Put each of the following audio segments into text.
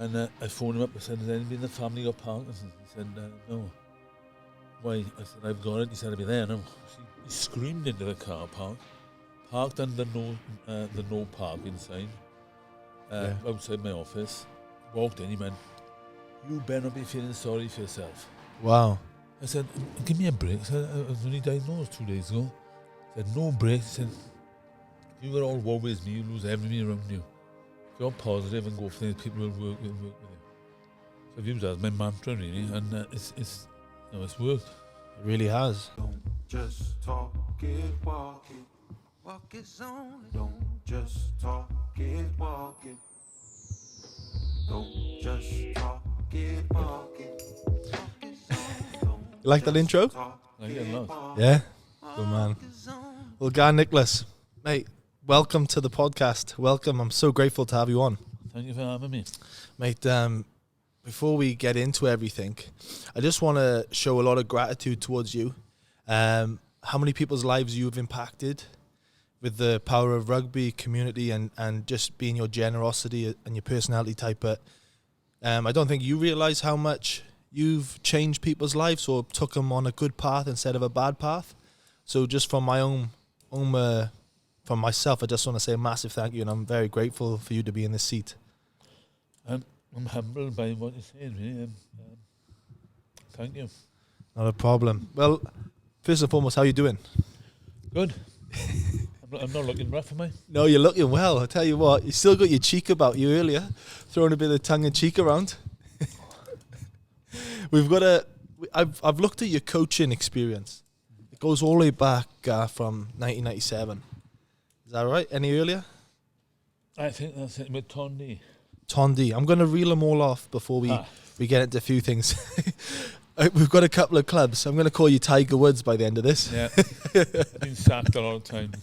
And I phoned him up. I said, has anybody in the family got Parkinson? He said, no. Why? I said, I've got it. He said, I'll be there now. He screamed into the car park, parked under the no parking sign outside my office, walked in, he went, you better not be feeling sorry for yourself. Wow. I said, give me a break. I said, I was only diagnosed 2 days ago. I said, no break. He said, you got all woe is me, you lose everything around you. If you're positive and go for things, people will work with you. So I've used that as my mantra, really, and it's worked. It really has. Don't just talk it, walk it. Walk it only. Don't just talk it, walk it. Don't just talk it, walk it. You like that intro? I get a lot. Yeah? Good man. Well, Guy Nicholas, mate, welcome to the podcast. Welcome. I'm so grateful to have you on. Thank you for having me. Mate, before we get into everything, I just want to show a lot of gratitude towards you. How many people's lives you have impacted with the power of rugby, community, and just being your generosity and your personality type. But I don't think you realise how much you've changed people's lives or took them on a good path instead of a bad path. So just from my from myself, I just want to say a massive thank you, and I'm very grateful for you to be in this seat. I'm humbled by what you're saying, really. Thank you. Not a problem. Well, first and foremost, how are you doing? Good. I'm not looking rough, am I? No, you're looking well. I tell you what, you still got your cheek about you earlier, throwing a bit of tongue in cheek around. I've looked at your coaching experience. It goes all the way back from 1997. Is that right? Any earlier? I think that's it with Tondi. Tondi. I'm going to reel them all off before we get into a few things. We've got a couple of clubs. I'm going to call you Tiger Woods by the end of this. Yeah, been sacked a lot of times.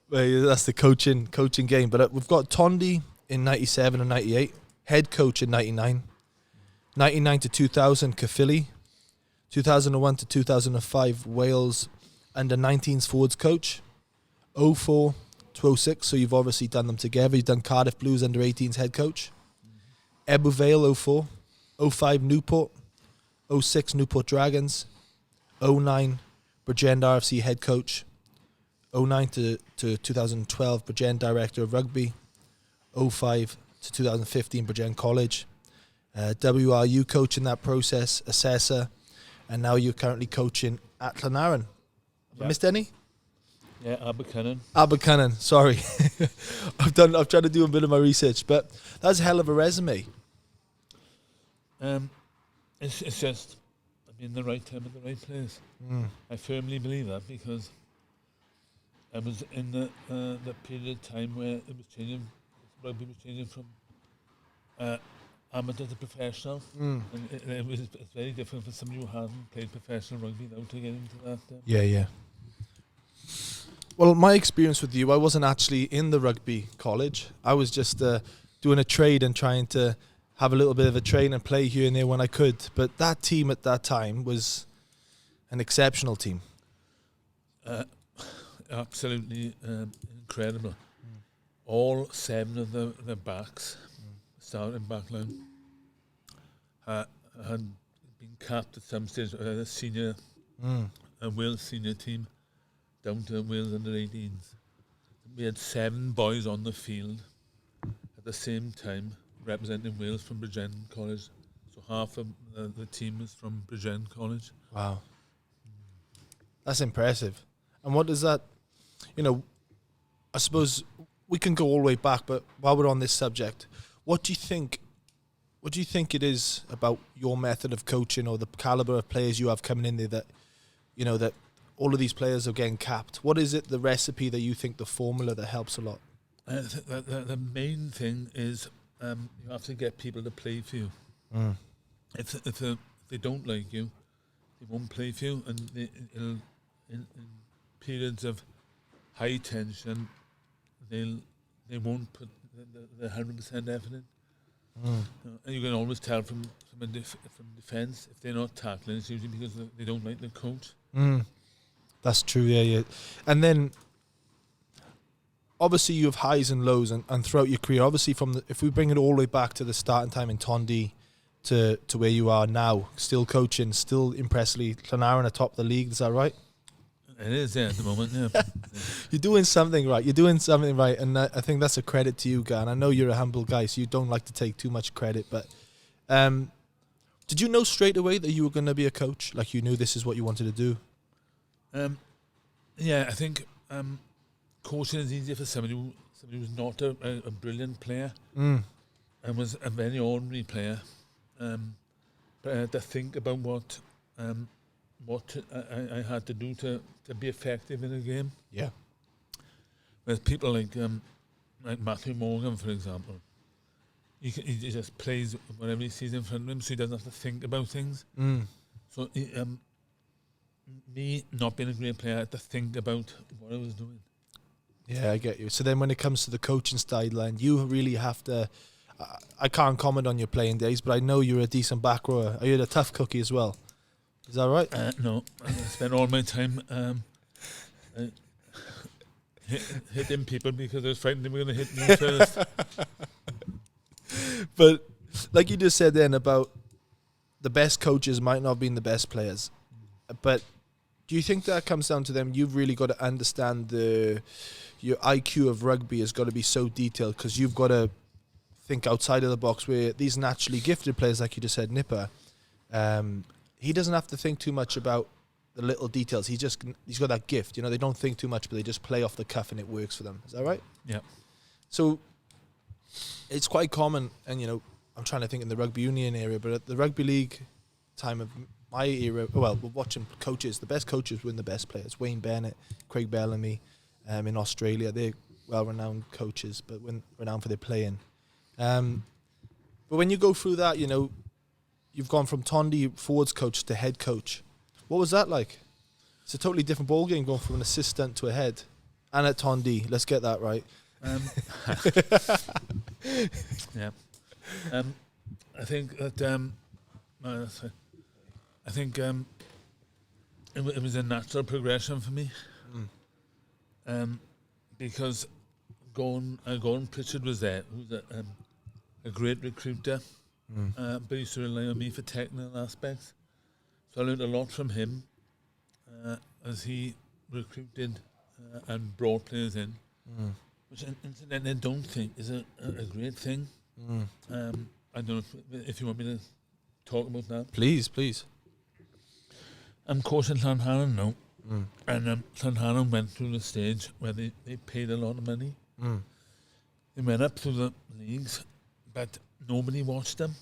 Well, that's the coaching game. But we've got Tondi in 97 and 98, head coach in 99, 99 to 2000 Caerphilly, 2001 to 2005 Wales under 19s forwards coach, 04 to 06. So you've obviously done them together. You've done Cardiff Blues under 18s head coach, Ebbw Vale 04, 05 Newport, 06 Newport Dragons, 09 Bridgend RFC head coach, 09 to 2012 Bridgend director of rugby, 05 to 2015 Bridgend College, WRU coach in that process, assessor, and now you're currently coaching at Llanarran. Have I missed any? Yeah, Abercynon. Abercynon, sorry. I've tried to do a bit of my research, but that's a hell of a resume. It's just I'm in the right time at the right place. I firmly believe that because I was in the period of time where it was changing. Rugby was changing from amateur to professional, and it's very different for somebody who hasn't played professional rugby now to get into that. Yeah. Well, my experience with you, I wasn't actually in the rugby college. I was just doing a trade and trying to have a little bit of a train and play here and there when I could. But that team at that time was an exceptional team. Absolutely incredible. All 7 of the backs, starting backline, had been capped at some stage by a senior, a Wales senior team, down to Wales under 18s. We had 7 boys on the field at the same time, representing Wales from Bridgend College. So half of the team is from Bridgend College. Wow. That's impressive. And what does that, I suppose we can go all the way back, but while we're on this subject, what do you think it is about your method of coaching or the caliber of players you have coming in there that, that all of these players are getting capped? What is it, the recipe that you think, the formula that helps a lot? The main thing is you have to get people to play for you. If they don't like you, they won't play for you, and in periods of high tension, they won't put the 100% effort in. And you can always tell from defence if they're not tackling, it's usually because they don't like the coach. That's true, yeah. And then, obviously you have highs and lows, and throughout your career, obviously if we bring it all the way back to the starting time in Tondy to where you are now, still coaching, still impressively, Llanarn atop the league, is that right? It is, yeah, at the moment, yeah. You're doing something right. You're doing something right, and I think that's a credit to you, Gan. I know you're a humble guy, so you don't like to take too much credit, but did you know straight away that you were going to be a coach? Like, you knew this is what you wanted to do? Yeah, I think coaching is easier for somebody who's not a brilliant player and was a very ordinary player. But I had to think about what I had to do to be effective in a game. Yeah. With people like Matthew Morgan, for example, he just plays whatever he sees in front of him, so he doesn't have to think about things. So me not being a great player, I had to think about what I was doing. Yeah, I get you. So then when it comes to the coaching sideline, you really have to... I can't comment on your playing days, but I know you're a decent back rower. Are you a tough cookie as well? Is that right? No, I spent all my time hitting people because I was frightened they were going to hit me first. But like you just said then about the best coaches might not have been the best players. But do you think that comes down to them? You've really got to understand your IQ of rugby has got to be so detailed, because you've got to think outside of the box, where these naturally gifted players, like you just said, Nipper, he doesn't have to think too much about the little details. He's got that gift. You know, they don't think too much, but they just play off the cuff and it works for them. Is that right? Yeah. So it's quite common, and you know, I'm trying to think in the rugby union area, but at the rugby league time of my era, well, we're watching coaches. The best coaches win the best players. Wayne Bennett, Craig Bellamy, in Australia, they're well-renowned coaches, but renowned for their playing. But when you go through that, you know, you've gone from Tondy forwards coach to head coach. What was that like? It's a totally different ball game going from an assistant to a head. And at Tondy, let's get that right. Yeah. I think that it was a natural progression for me. Because Gordon Pritchard was there, who was a great recruiter, but he used to rely on me for technical aspects. So I learned a lot from him as he recruited and brought players in, which incidentally I don't think is a great thing. I don't know if you want me to talk about that. Please. I'm coaching Llanarn now, and Llanarn went through the stage where they paid a lot of money. They went up through the leagues, but nobody watched them.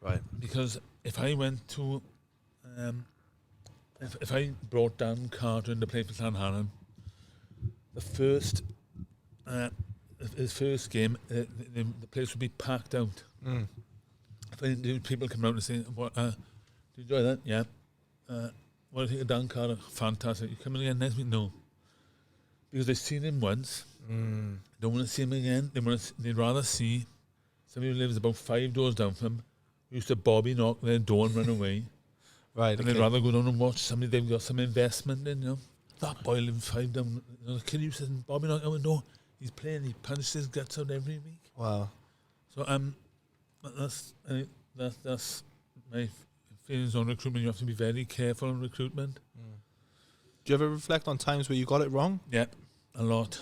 Right. Because if I went to... if I brought Dan Carter in to play for Llanarn, his first game, the place would be packed out. If I do, people come out and say, "What? Did you enjoy that? Yeah. What do you think of Dan Carter? Fantastic. You coming again next week? No. Because they've seen him once. Don't want to see him again. They'd rather see somebody who lives about 5 doors down from him, who used to Bobby knock their door and run away. Right. And they'd rather go down and watch somebody they've got some investment in, you know. That boy lives 5 down. You know, the kid who says Bobby knocked on the door, he's playing, he punches his guts out every week. Wow. So that's my feelings on recruitment. You have to be very careful on recruitment. Do you ever reflect on times where you got it wrong? Yeah, a lot.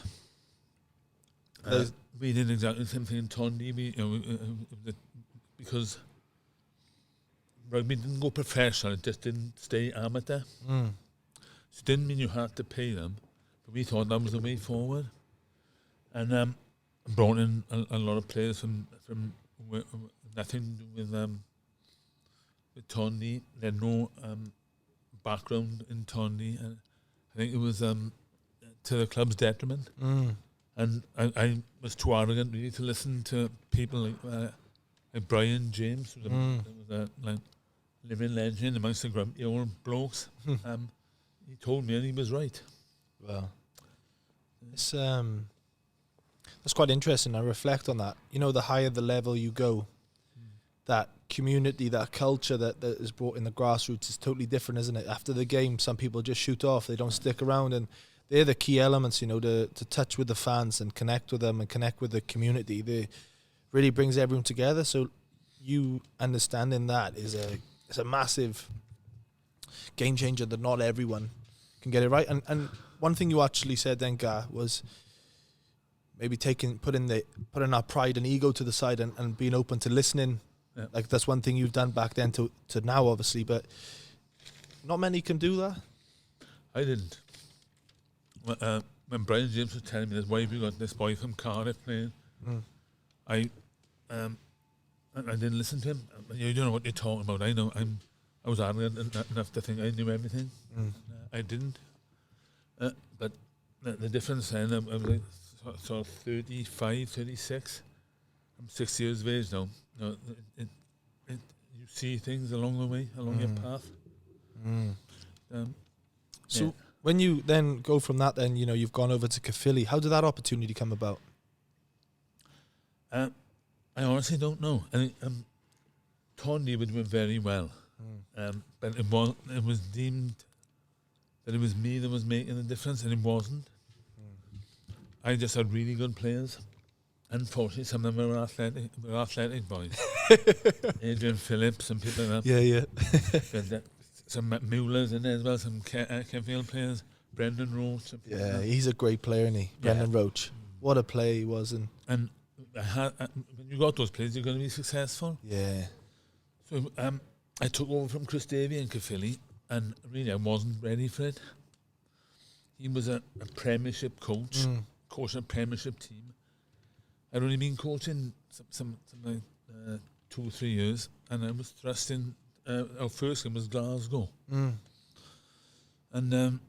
We did exactly the same thing in Tondy, because rugby didn't go professional, it just didn't stay amateur. So it didn't mean you had to pay them, but we thought that was the way forward. And brought in a lot of players from nothing to do with Tondy. They had no background in Tondy, and I think it was to the club's detriment. And I was too arrogant really to listen to people like Brian James, who was a living legend amongst the grumpy old blokes. He told me, and he was right. Well, it's that's quite interesting. I reflect on that. You know, the higher the level you go, that community, that culture that is brought in the grassroots is totally different, isn't it? After the game, some people just shoot off. They don't stick around, and they're the key elements, you know, to touch with the fans and connect with them and connect with the community. They really brings everyone together. So you understanding that is a massive game changer that not everyone can get it right. And one thing you actually said then, Gar, was maybe putting our pride and ego to the side and being open to listening. Yeah. Like that's one thing you've done back then to now, obviously, but not many can do that. I didn't. When Brian James was telling me this, why have you got this boy from Cardiff playing? I didn't listen to him. You don't know what you're talking about. I was arrogant enough to think I knew everything. I didn't. But the difference then, I was like sort of 35, 36. I'm 6 years of age now. You see things along the way, along your path. So when you then go from that, then, you know, you've gone over to Caerphilly. How did that opportunity come about? I honestly don't know. I think Tony would do very well. But it was deemed that it was me that was making the difference, and it wasn't. I just had really good players. Unfortunately, some of them were athletic boys. Adrian Phillips and people like that. Yeah. Some Muellers in there as well, some Caerfield players. Brendan Roach. Yeah, he's a great player, isn't he? Brendan Roach. What a player he was. And when you got those players, you're going to be successful. Yeah. So I took over from Chris Davey in Caerphilly, and really I wasn't ready for it. He was a premiership coach, coaching a premiership team. I'd only been coaching some like 2 or 3 years, and I was thrust in. Our first game was Glasgow, and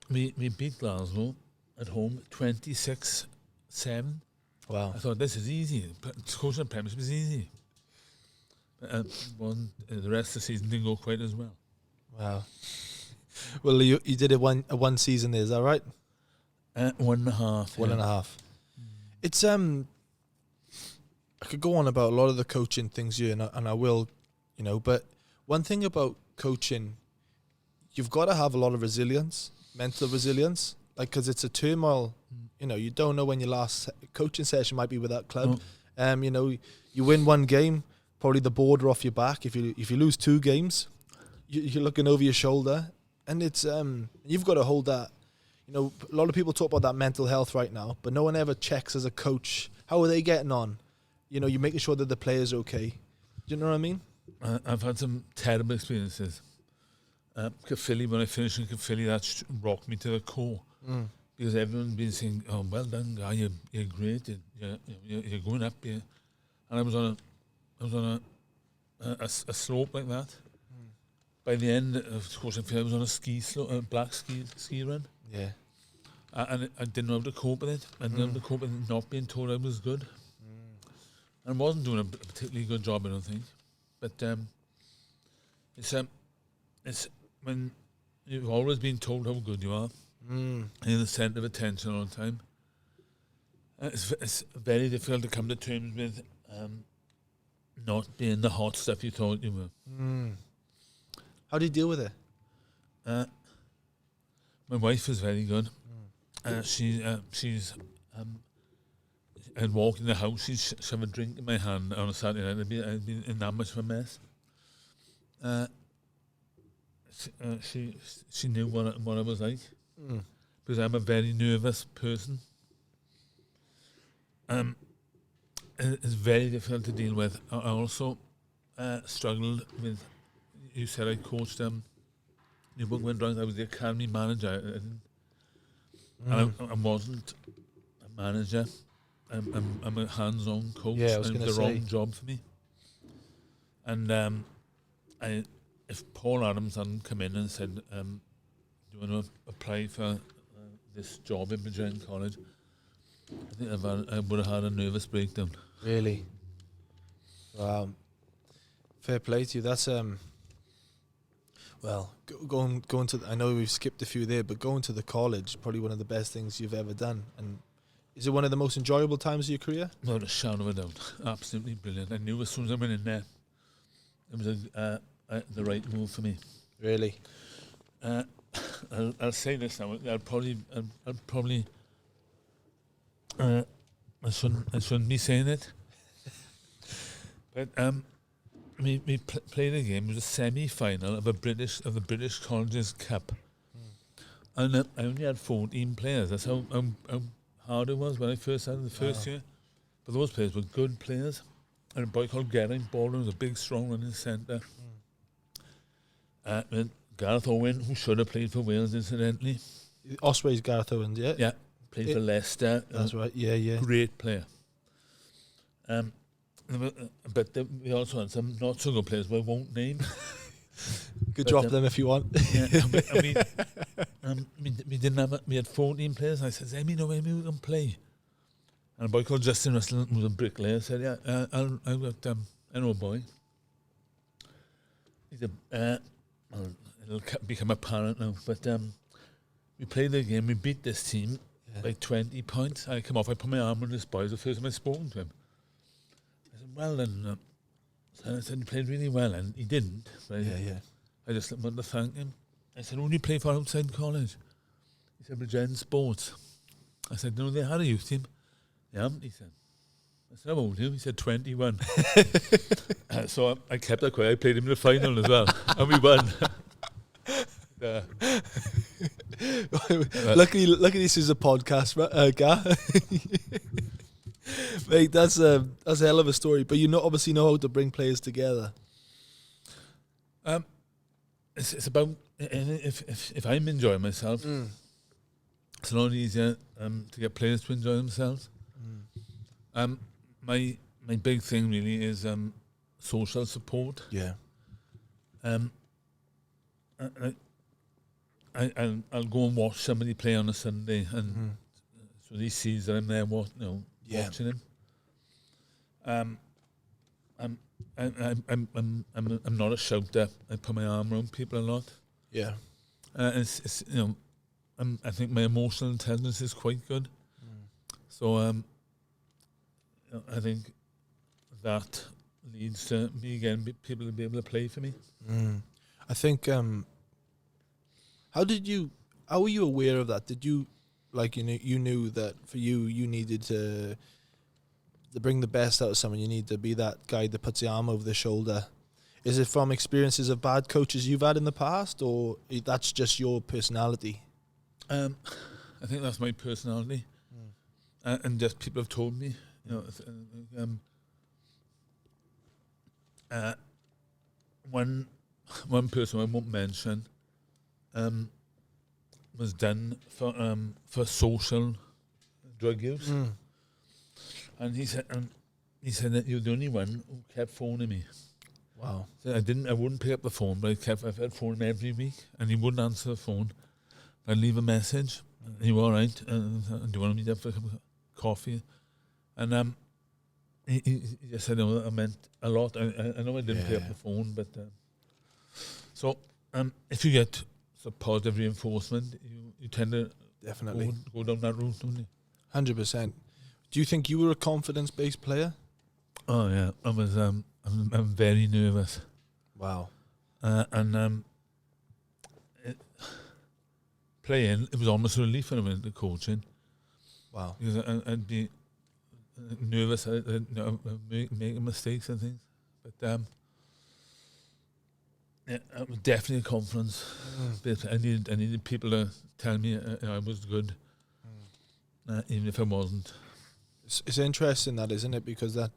we beat Glasgow at home 26-7. Wow. I thought, this is easy. Coaching a premiership is easy. But the rest of the season didn't go quite as well. Wow. Well, you did a one season there, is that right? 1.5. 1.5. It's I could go on about a lot of the coaching things here, and I will, you know. But one thing about coaching, you've got to have a lot of resilience, mental resilience, like, because it's a turmoil. You know, you don't know when your last coaching session might be with that club. You know, you win one game, probably the board are off your back. If you lose 2 games, you're looking over your shoulder, and it's you've got to hold that. You know, a lot of people talk about that mental health right now, but no one ever checks as a coach, how are they getting on? You know, you're making sure that the players are okay. Do you know what I mean? I've had some terrible experiences. Caerphilly, when I finished in Caerphilly, that rocked me to the core. Because everyone's been saying, "Oh, well done, guy! You're great. You're going up." And I was on a slope like that. By the end of coaching, I was on a ski slope, a black ski run. Yeah. And I didn't know how to cope with it. I didn't know how to cope with not being told I was good. And I wasn't doing a particularly good job, I don't think. But it's when you've always been told how good you are, and you're the centre of attention all the time. It's very difficult to come to terms with not being the hot stuff you thought you were. How do you deal with it? My wife is very good. She's I'd walk in the house, she'd shove a drink in my hand on a Saturday night. I'd be in that much of a mess. She knew what I was like, because I'm a very nervous person. It's very difficult to deal with. I also struggled with. You said I coached New book went wrong. I was the academy manager. And I wasn't a manager. I'm a hands-on coach. Yeah, I was and it was the wrong job for me. And if Paul Adams hadn't come in and said, "Do you want to apply for this job in Bridgend College?" I think I would have had a nervous breakdown. Really? Wow. Fair play to you. That's well, going to. I know we've skipped a few there, but going to the college, probably one of the best things you've ever done. And is it one of the most enjoyable times of your career? Without a shadow of a doubt. Absolutely brilliant. I knew as soon as I went in there, it was the right move for me. Really? I'll say this now. I shouldn't be saying it. But we played a game. It was a semi-final of the British Colleges Cup, and I only had 14 players. That's how hard it was when I first started the first year. But those players were good players. And a boy called Geraint Baldwin was a big, strong running centre. And Gareth Owen, who should have played for Wales, incidentally. Osprey's Gareth Owens, yeah? Yeah, played for Leicester. That's right, yeah. Great player. But we also had some not so good players, but I won't name. Could drop them if you want. Yeah, we didn't have. We had 14 players. And I said, "Let me know when we can play." And a boy called Justin Russell, who was a bricklayer, said, "Yeah, I've got I know a boy." He said, "It'll become apparent now." But we played the game. We beat this team by 20 points. I come off. I put my arm on this boy. It was the first time I spoken to him. I said, "Well then." I said, "You played really well," and he didn't. I just wanted to thank him. I said, "Who do you play for outside college?" He said, "Bridgend Sports." I said, "No, they had a youth team." "Yeah," he said. I said, "How old are you?" He said, 21. So I kept that quiet. I played him in the final as well, and we won. Luckily, this is a podcast, Gar. Mate, that's a hell of a story. But you obviously know how to bring players together. It's about if I'm enjoying myself, it's a lot easier to get players to enjoy themselves. My big thing really is social support. Yeah. I'll go and watch somebody play on a Sunday, and so he sees that I'm there, watching him. I'm not a shouter. I put my arm around people a lot. Yeah. It's I think my emotional intelligence is quite good. So I think that leads to me getting people to be able to play for me. I think. How were you aware of that? Did you, you knew that for you needed to bring the best out of someone, you need to be that guy that puts the arm over the shoulder. Is it from experiences of bad coaches you've had in the past, or that's just your personality? I think that's my personality, and just people have told me. One person I won't mention was done for social drug use. And he said that you're the only one who kept phoning me. Wow. So I wouldn't pick up the phone, but I've had phone him every week, and he wouldn't answer the phone. I'd leave a message. Are you all right? Do you want to meet up for a cup of coffee? And he just said, "No, that meant a lot." I know I didn't pick up the phone, but so if you get positive reinforcement, you tend to definitely go down that route, don't you? 100%. Do you think you were a confidence-based player? Oh yeah, I was. I'm very nervous. Wow. Playing, it was almost a relief when I went to coaching. Wow. Because I'd be nervous, making mistakes and things. But it was definitely a conference. I needed people to tell me I was good, even if I wasn't. It's interesting that, isn't it? Because that,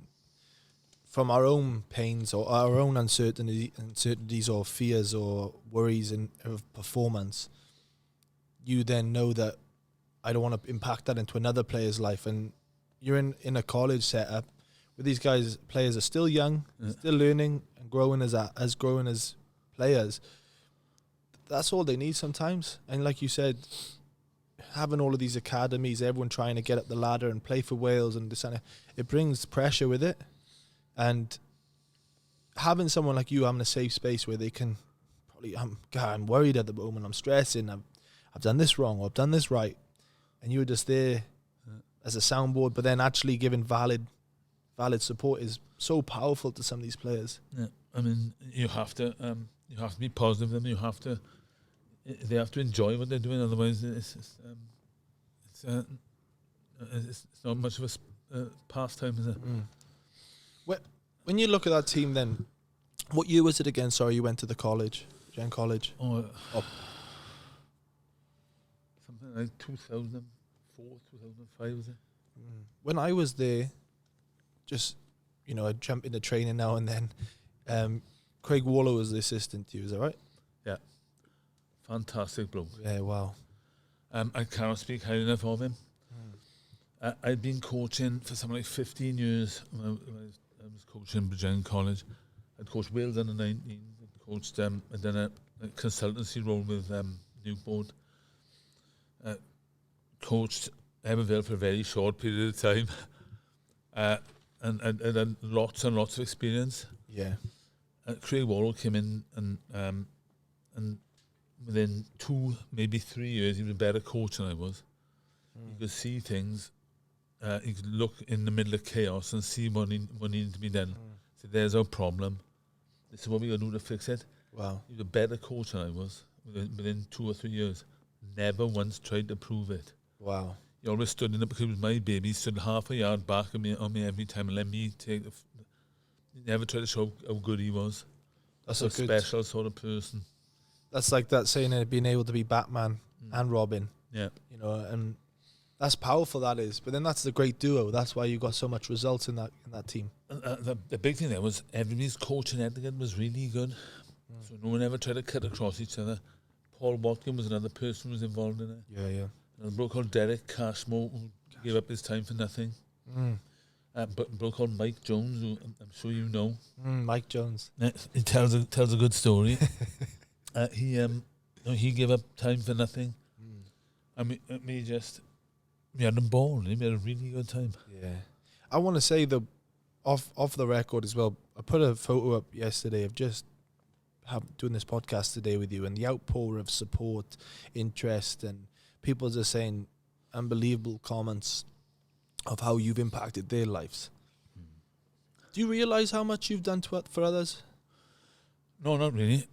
from our own pains or our own uncertainties or fears or worries of performance, you then know that I don't want to impact that into another player's life. And you're in a college setup where these players are still young, still learning and growing as players. That's all they need sometimes. And like you said, having all of these academies, everyone trying to get up the ladder and play for Wales, and it brings pressure with it. And having someone like you having a safe space where they can probably, I'm worried at the moment, I'm stressing, I've done this wrong or I've done this right, and you're just there as a soundboard, but then actually giving valid support is so powerful to some of these players. Yeah, I mean, you have to be positive, and you have to they have to enjoy what they're doing. Otherwise, it's not much of a pastime, is it? When you look at that team, then what year was it again? Sorry, you went to the college, Gen College. Something like 2004, 2005, was it? When I was there, just I'd jump into training now and then. Craig Waller was the assistant to you, is that right? Yeah, fantastic bloke. Yeah, wow. I cannot speak highly enough of him. I'd been coaching for something like 15 years. When I was coaching Gen College. I'd coached Wales under 19. I'd coached I'd done a consultancy role with Newport. Coached Everville for a very short period of time. And had lots and lots of experience. Yeah. Craig Waller came in and within 2, maybe 3 years, he was a better coach than I was. He could see things. He could look in the middle of chaos and see what needed to be done. So there's our problem. This is what we got to do to fix it. Wow. He was a better coach than I was within 2 or 3 years. Never once tried to prove it. Wow. He always stood in it because it was my baby. He stood half a yard back on me every time and let me take the... He never tried to show how good he was. That's a special sort of person. That's like that saying, being able to be Batman and Robin. Yeah. And that's powerful, that is. But then that's the great duo. That's why you got so much results in that team. The big thing there was everybody's coaching etiquette was really good. So no one ever tried to cut across each other. Paul Watkin was another person who was involved in it. Yeah. And a bloke called Derek Cashmore who gave up his time for nothing. But a bloke called Mike Jones, who I'm sure you know. Mike Jones. He tells a good story. He gave up time for nothing. And we had a ball. We had a really good time. Yeah. I want to say off the record as well, I put a photo up yesterday of just doing this podcast today with you, and the outpour of support, interest, and people just saying unbelievable comments of how you've impacted their lives. Do you realise how much you've done for others? No, not really.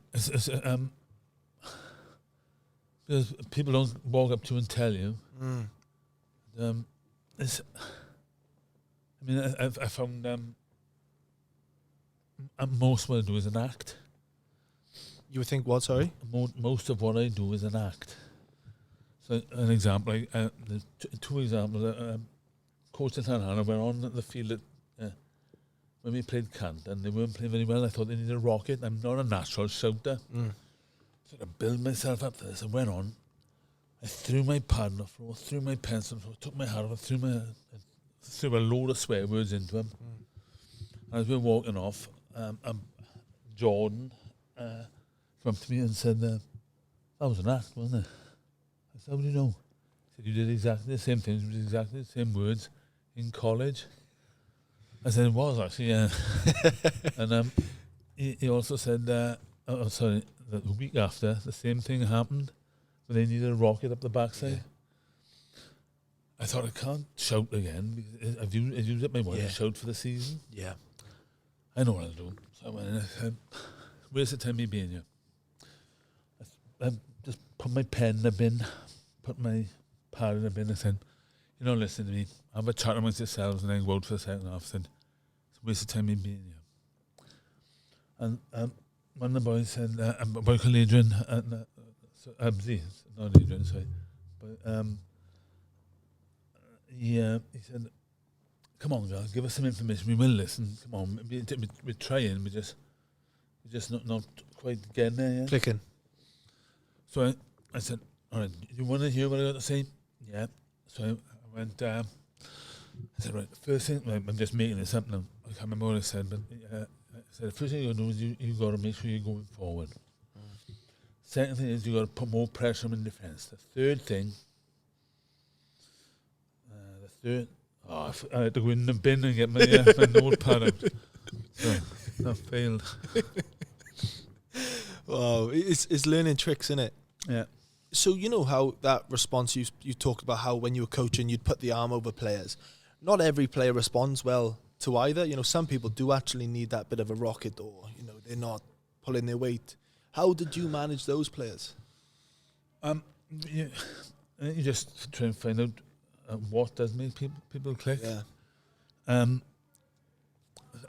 Because people don't walk up to you and tell you. I found most of what I do is an act. You would think what, sorry? Most of what I do is an act. So an example, there's 2 examples. Coach and Hannah were on the field when we played Kant, and they weren't playing very well. I thought they needed a rocket. I'm not a natural shouter. So I built myself up for this. I went on. I threw my pad on the floor, threw my pencil on the floor, took my hat off, threw a load of swear words into him. As we were walking off, Jordan came up to me and said, that was an act, wasn't it? I said, how do you know? He said, you did exactly the same things, exactly the same words in college. I said, it was actually, yeah. And he also said, the week after, the same thing happened, but they needed a rocket up the backside. Yeah. I thought, I can't shout again, because I've used up my voice to shout for the season. Yeah. I know what I'll do. So I went and I said, where's the time me being here? I just put my pen in the bin, put my pad in the bin, and said, listen to me, have a chat amongst yourselves and then go out for the second half. I said, where's the time me being here? And one of the boys said, a boy called Adrian, Abzi, not Adrian, sorry, but he said, come on, guys, give us some information. We will listen. Come on, we're trying. We're just not quite getting there yet. Clicking. So I said, all right, you want to hear what I got to say? Yeah. So I went, I said, right, first thing, I'm just making this up now. I can't remember what I said, but I said, the first thing you got to do is you got to make sure you're going forward. Second thing is you got to put more pressure in defence. The third thing, I had to go in the bin and get my notepad out. So that failed. Wow, it's learning tricks, isn't it? Yeah. So you know how that response you talked about how when you were coaching you'd put the arm over players. Not every player responds well to either. Some people do actually need that bit of a rocket, or they're not pulling their weight. How did you manage those players? You, you just try and find out what does make people click. Yeah.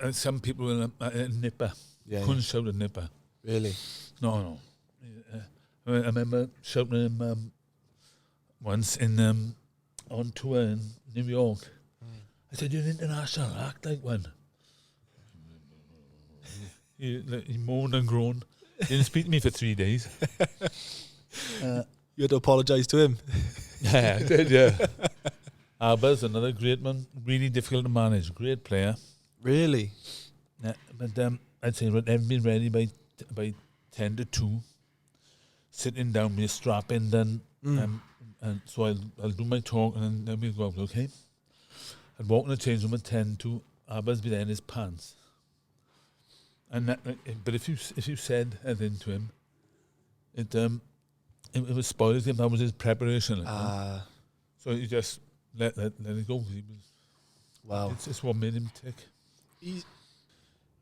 And some people will nipper. Yeah. Couldn't shout a nipper. Really? No. I remember shouting him once on tour in New York. I said, "You're an international, act like one." He moaned and groaned. He didn't speak to me for 3 days. You had to apologise to him. Yeah, I did, yeah. Alba's another great one, really difficult to manage, great player. Really? Yeah, but I'd say everybody ready by 10 to 2, sitting down with a strap in, then, and so I'll do my talk and then we'll go out, okay? I'd walk in the change room at 10 to, Alba's be there in his pants. And that, but if you said anything to him, it was spoiled him. That was his preparation. So you just let it go. Wow. It's what made him tick.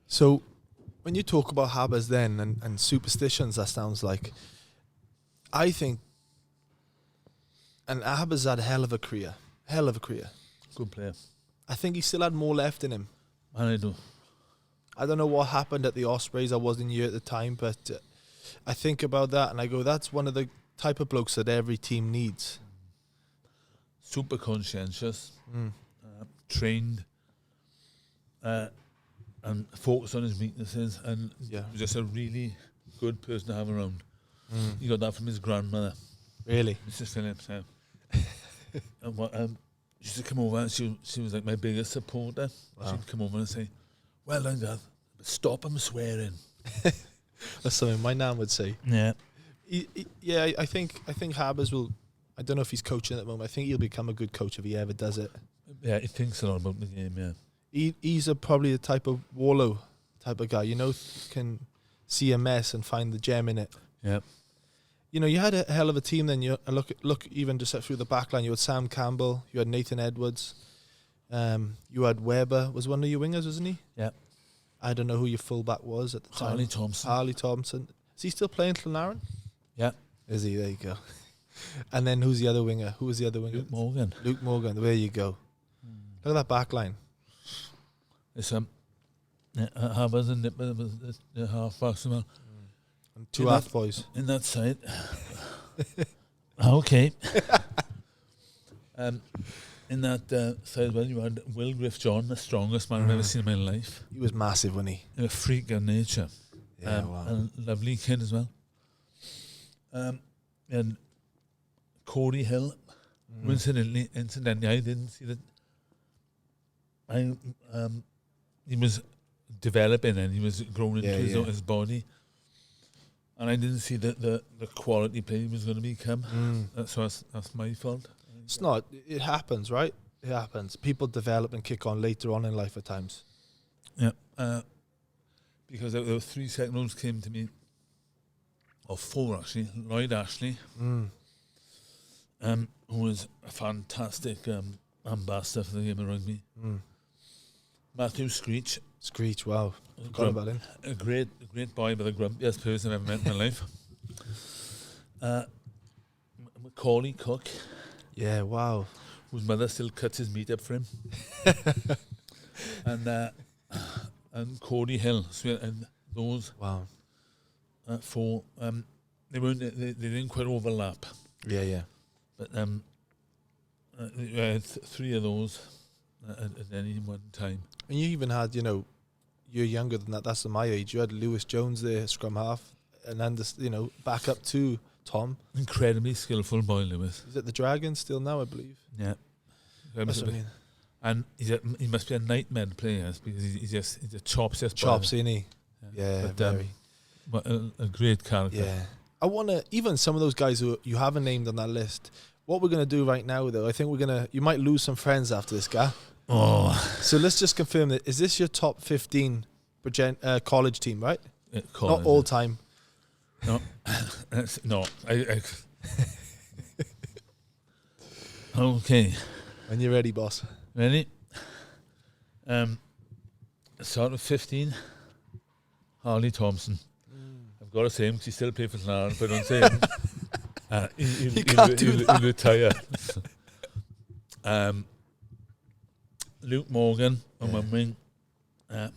So, when you talk about habits then and superstitions, that sounds like, I think, and Habba's had a hell of a career. Good player. I think he still had more left in him. And I do. I don't know what happened at the Ospreys. I wasn't here at the time, but I think about that and I go, that's one of the type of blokes that every team needs. Super conscientious, trained, and focused on his weaknesses, and just a really good person to have around. He got that from his grandmother. Really? Mrs. Phillips. And she used to come over, and she was like my biggest supporter. Wow. She'd come over and say, "Well done, Dad, but stop him swearing." That's something my nan would say. Yeah. I think Habers will. I don't know if he's coaching at the moment. I think he'll become a good coach if he ever does it. Yeah, he thinks a lot about the game. Yeah. He's probably a type of Warlow type of guy. You know, can see a mess and find the gem in it. Yeah. You know, you had a hell of a team then. You look even just through the back line. You had Sam Campbell. You had Nathan Edwards. You had Weber. Was one of your wingers, wasn't he? Yeah. I don't know who your fullback was at the time. Harley Thompson. Is he still playing for Laren? Yeah. Is he? There you go. And then who's the other winger? Who was the other winger? Luke Morgan. There you go. Look at that back line. It's Habers and Nipper, the halfbacks as well. And two half boys. In that side. Okay. In that side, well, you had Will Griff-John, the strongest man I've ever seen in my life. He was massive, wasn't he? A freak of nature. Yeah, wow. And a lovely kid as well. And Corey Hill, incidentally, I didn't see that. He was developing and he was growing into his body. And I didn't see the quality player he was going to become. So that's my fault. It's not. It happens, right? It happens. People develop and kick on later on in life at times. Yeah. Because there were 3 second-rows came to me, or 4 actually. Lloyd Ashley, who was a fantastic ambassador for the game of rugby. Matthew Screech, wow. Forgot about him. A great boy, but the grumpiest person I've ever met in my life. Macaulay Cook. Yeah, wow. Whose mother still cuts his meat up for him. And Corey Hill. So, and those 4, they didn't quite overlap. Yeah. But we had 3 of those at any one time. And you even had, you're younger than that. That's my age. You had Lewis Jones there, scrum half, and then back up to Tom. Incredibly skillful boy, Lewis. He's at the Dragons still now, I believe. Yeah. That's what I mean. And he must be a nightmare player because he's a chops, isn't he? Yeah, but, very. But a great character. Yeah. I want to, even some of those guys who you haven't named on that list, what we're going to do right now, though, I think you might lose some friends after this guy. Oh. So let's just confirm that. Is this your top 15 college team, right? College, not all time. No. No. Okay. When you're ready, boss. Ready? Start with 15. Harley Thompson. I've got to say him because he still plays for Laren, but I don't say him. You can't do that. He'll retire. Luke Morgan on one wing. I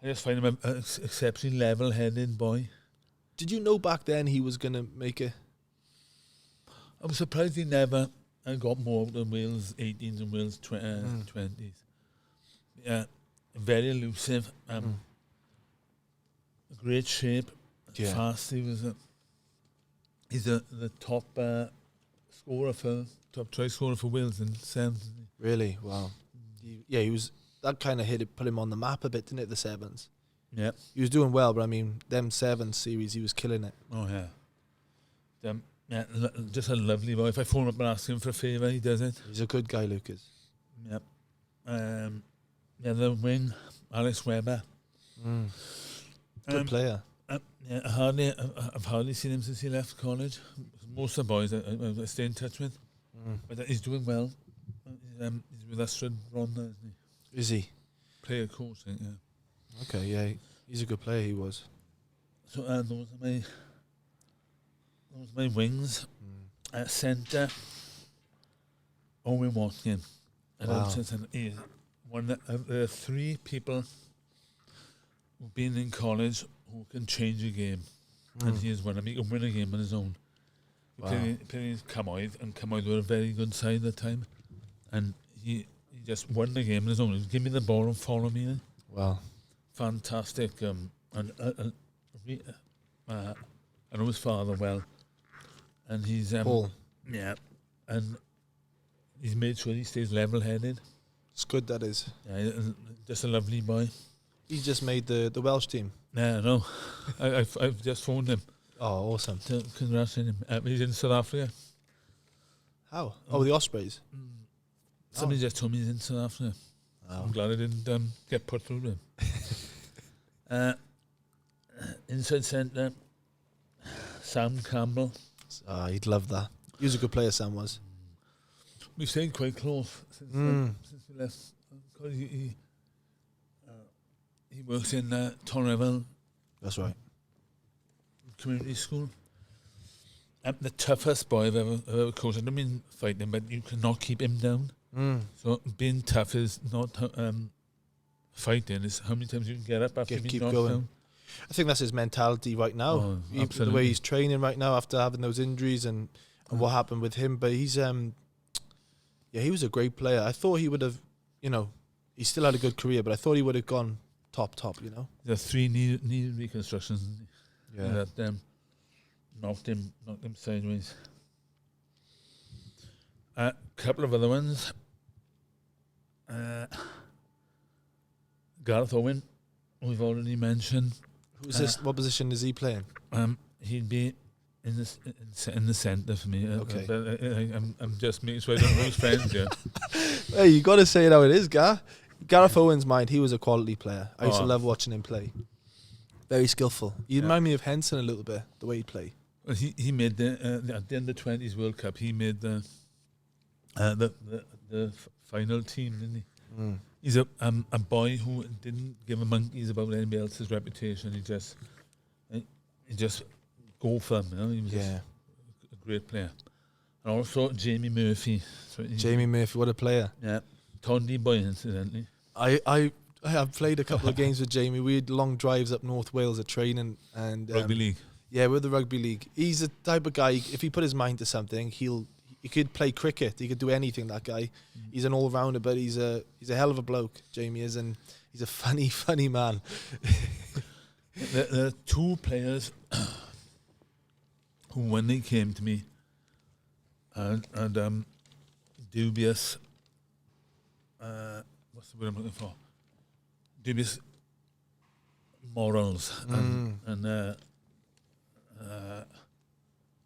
just find him an exceptionally level-headed boy. Did you know back then he was going to make it? I'm surprised he never got more of the Wales 18s and Wales 20s. Yeah, very elusive. Great shape, fast. He's the top top try scorer for Wales in sevens. Really? Wow. He was. That kind of put him on the map a bit, didn't it? The sevens. Yeah. He was doing well, but I mean, them sevens series, he was killing it. Oh yeah. Just a lovely boy. If I phone up and ask him for a favour, he does it. He's a good guy, Lucas. Yep. The wing, Alex Webber. Good player. I've hardly seen him since he left college. Most of the boys I stay in touch with. But he's doing well. He's with us Ron now, isn't he? Is he? Player coach, I think, yeah. Okay, yeah. He's a good player, he was. So those are my wings. Centre, Owen Watkin. Wow. He's one of the three people who've been in college who can change a game. And he is one of them. He can win a game on his own. He played Camoid, and Camoid were a very good side at the time. And he just won the game on his own. He would give me the ball and follow me. Wow. Fantastic. I know his father well. And he's... Paul. Yeah. And he's made sure he stays level-headed. It's good, that is. Yeah, just a lovely boy. He just made the Welsh team. Yeah, I know. I've just phoned him. Oh, awesome. To congratulate him. He's in South Africa. How? Oh, the Ospreys. Somebody just told me he's in South Africa. Oh. I'm glad I didn't get put through to him. Inside centre, Sam Campbell. He'd love that. He was a good player, Sam was. We've stayed quite close since we left. He works in Torrevel. That's right. Community school. The toughest boy I've ever coached. I don't mean fighting him, but you cannot keep him down. So being tough is not fighting. It's how many times you can get up after being knocked down. I think that's his mentality right now. The way he's training right now after having those injuries and what happened with him. But he's he was a great player. I thought he would have, he still had a good career, but I thought he would have gone top. There's 3 knee reconstructions. Yeah. That knocked him sideways. A couple of other ones. Gareth Owen, we've already mentioned. Who's this? What position is he playing? He'd be in the centre for me. Okay. I'm just making sure I don't lose friends here. Hey, you got to say it how it is, Gareth Owen's mind, he was a quality player. I used to love watching him play. Very skillful. He reminded me of Henson a little bit, the way he'd play. Well, he made at the end of the 20s World Cup, he made the final team, didn't he? He's a boy who didn't give a monkeys about anybody else's reputation. He just go for them. He was just a great player. And also Jamie Murphy. Jamie Murphy, what a player. Yeah. Tondy boy, incidentally. I have played a couple of games with Jamie. We had long drives up North Wales at training. And Rugby league. Yeah, with the rugby league. He's the type of guy, if he put his mind to something, he could play cricket. He could do anything, that guy. He's an all-rounder, but he's a hell of a bloke, Jamie is, and he's a funny man. The 2 players who, when they came to me, had dubious, what's the word I'm looking for? Dubious morals and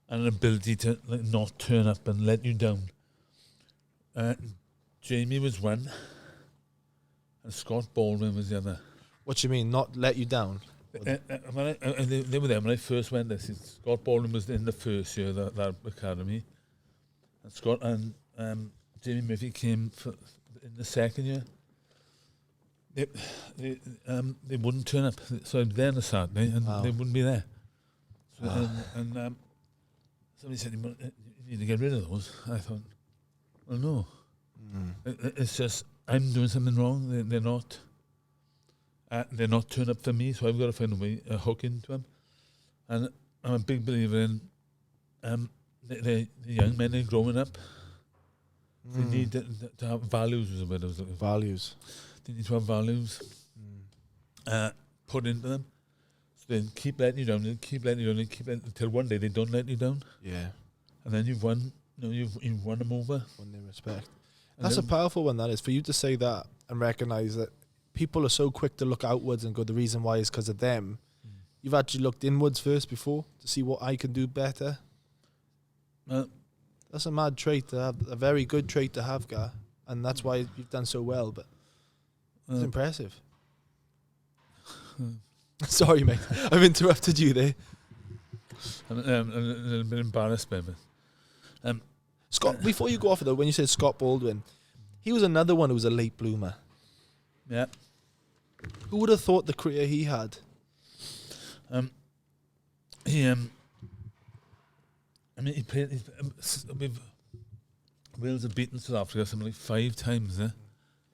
an ability to not turn up and let you down. Jamie was one, and Scott Baldwin was the other. What do you mean, not let you down? They were there when I first went there. Scott Baldwin was in the first year of that academy, and Scott and Jamie Murphy came in the second year. They wouldn't turn up, so I'd be there on a Saturday, and they wouldn't be there. So, somebody said, you need to get rid of those. I thought, well, no. It's just, I'm doing something wrong. They're not turned up for me, so I've got to find a way, a hook into them. And I'm a big believer in the young men are growing up. They need to have values. Was what I was looking for. Values. They need to have values put into them. So they keep letting you down, they keep letting you down, they keep letting, until one day they don't let you down. Yeah. And then you've won. You've won them over. Won their respect. That's a powerful one. That is, for you to say that and recognize that people are so quick to look outwards and go, the reason why is because of them. You've actually looked inwards first before to see what I can do better. That's a mad trait to have, a very good trait to have, Gar, and that's why you've done so well. But it's impressive. Sorry, mate, I've interrupted you there. I'm a little bit embarrassed by it. Scott, before you go off of that, when you said Scott Baldwin, he was another one who was a late bloomer. Yeah. Who would have thought the career he had? He played. Wales have beaten South Africa something like 5 times.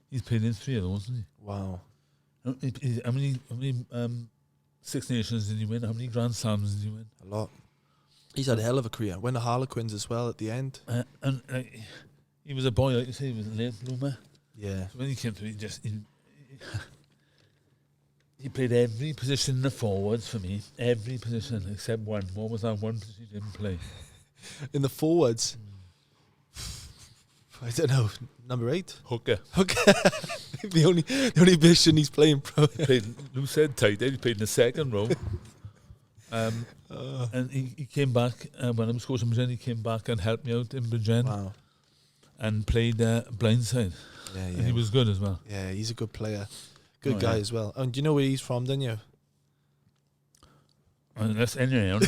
He's played in 3 of those, hasn't he? Wow. How many Six Nations did he win? How many Grand Slams did he win? A lot. He's had a hell of a career. Won the Harlequins as well at the end. And he was a boy, like you say, he was a late bloomer. Yeah. So when he came to me, he played every position in the forwards for me. Every position except one. What was that one position he didn't play? In the forwards? I don't know. Number 8? Hooker. the only position he's playing pro. He played loose head tight end. He played in the second row. And he came back when I was coaching Bridgend. He came back and helped me out in Bridgend. Wow. And played blindside. Yeah. And he was good as well. Yeah, he's a good player. Good guy as well. And do you know where he's from, don't you? That's anyway.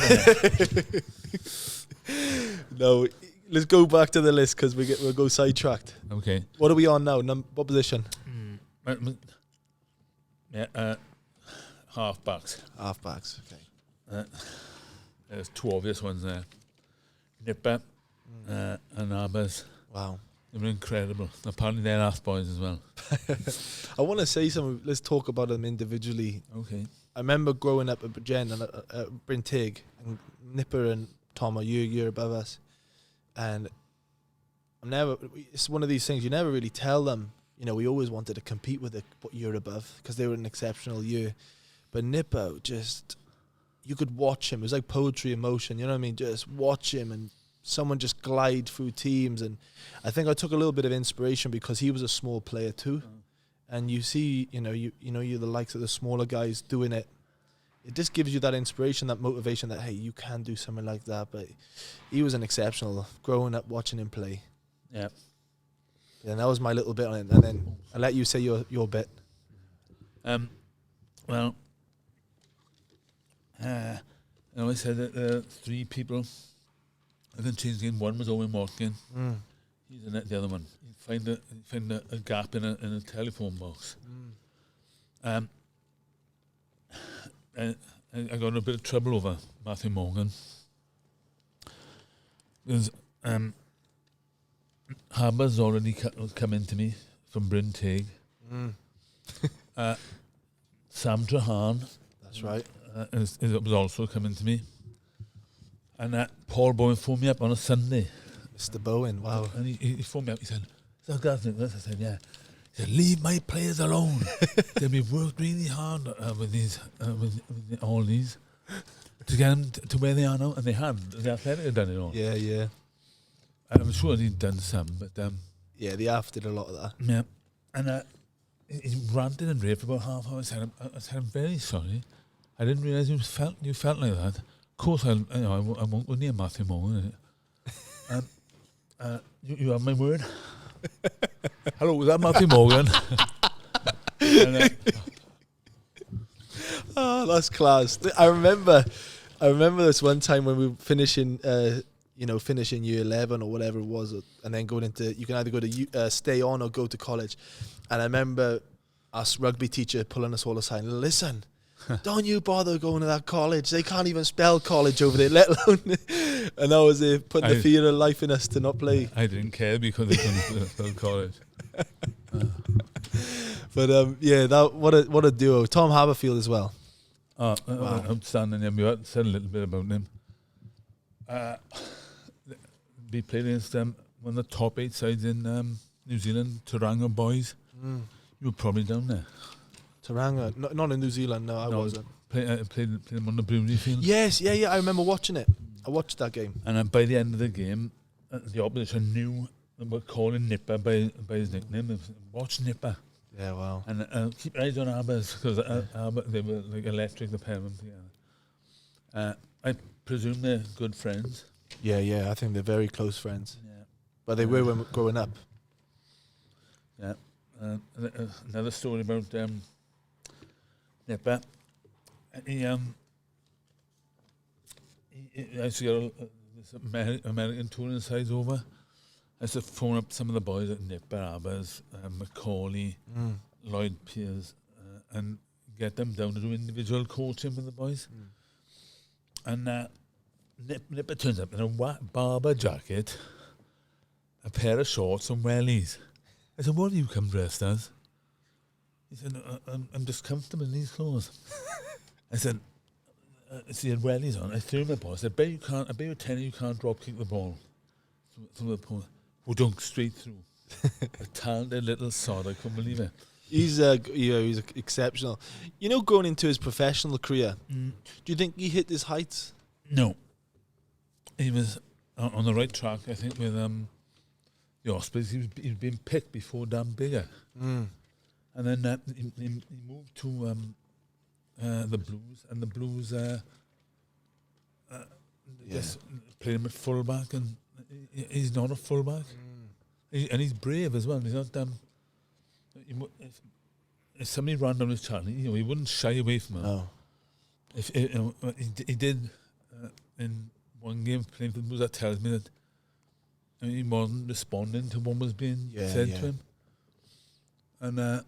No, let's go back to the list because we'll go sidetracked. Okay. What are we on now? What position? Halfbacks. Halfbacks, okay. There's 2 obvious ones there. Nipper and Arbers. Wow. They were incredible. Apparently they're half boys as well. I want to say something. Let's talk about them individually. Okay. I remember growing up at Bridgend and at Brintig, and Nipper and Tom are a year above us. And it's one of these things, you never really tell them. You know, we always wanted to compete with what year above because they were an exceptional year. But Nipper, you could watch him. It was like poetry in motion, you know what I mean? Just watch him and someone just glide through teams. And I think I took a little bit of inspiration because he was a small player too. And you see, you're the likes of the smaller guys doing it. It just gives you that inspiration, that motivation that, hey, you can do something like that. But he was an exceptional, growing up watching him play. Yeah. And that was my little bit on it. And then I'll let you say your bit. Well, I always said that 3 people I can change the game. One was Owen Watkin. He's the other one. You find a gap in a telephone box. I got in a bit of trouble over Matthew Morgan. Because Harbour's already come into me from Bryn Tig. Sam Trahan. That's right. Was also coming to me. And Paul Bowen phoned me up on a Sunday. Mr. Bowen, wow. And he phoned me up. He said, "So Gaz, I said, yeah." He said, "Leave my players alone. We've worked really hard with all these to get them to where they are now." And they had. The Athletic had done it all. Yeah. I'm sure he'd done some, but yeah, the AF did a lot of that. Yeah, and he ranted and raved for about half hour. I said, "I'm very sorry. I didn't realise you felt like that. Of course, I won't go near Matthew Morgan. You have my word." "Hello, is that Matthew Morgan?" Oh, that's class. I remember this one time when we were finishing year 11 or whatever it was, and then going into, you can either go to stay on or go to college. And I remember us rugby teacher pulling us all aside. "Listen, don't you bother going to that college. They can't even spell college over there, let alone." And that was it, putting the I- fear of life in us to not play. I didn't care because I couldn't spell college. But yeah, what a duo. Tom Haberfield as well. Wow. Outstanding. Yeah, we said a little bit about him. We played against one of the top 8 sides in New Zealand, Tauranga boys. You were probably down there. Tauranga, not in New Zealand. No, I wasn't. Played them on the Brewery field. Yes, yeah. I remember watching it. I watched that game. And by the end of the game, the opposition knew that we're calling Nipper by his nickname. Watch Nipper. Yeah, wow. And keep eyes on Abbas, because they were like electric, the pair of them together. I presume they're good friends. Yeah. I think they're very close friends. Yeah. But they were when growing up. Yeah. Another story about Nipper. He actually got this American touring sides over. I used to phone up some of the boys at Nipper, Abbas, Macaulay, Lloyd Piers, and get them down to do individual coaching with the boys. And Nipper turns up in a barber jacket, a pair of shorts and wellies. I said, what do you come dressed as? He said, I'm just comfortable in these clothes. I said, so he had wellies on. I threw him the ball. I said, I bet you 10 you can't drop kick the ball through the post. Who dunk straight through. A talented little sod, I couldn't believe it. He's he's exceptional. You know, going into his professional career, do you think he hit his heights? No. He was on the right track, I think, with the Ospreys. He was being picked before Dan Bigger. And then he moved to the Blues, and the Blues just played him at fullback, and he's not a fullback. And he's brave as well. He's not if somebody ran down his channel, he wouldn't shy away from it. No. He did in one game playing for the Blues, that tells me that he wasn't responding to what was being said to him. And the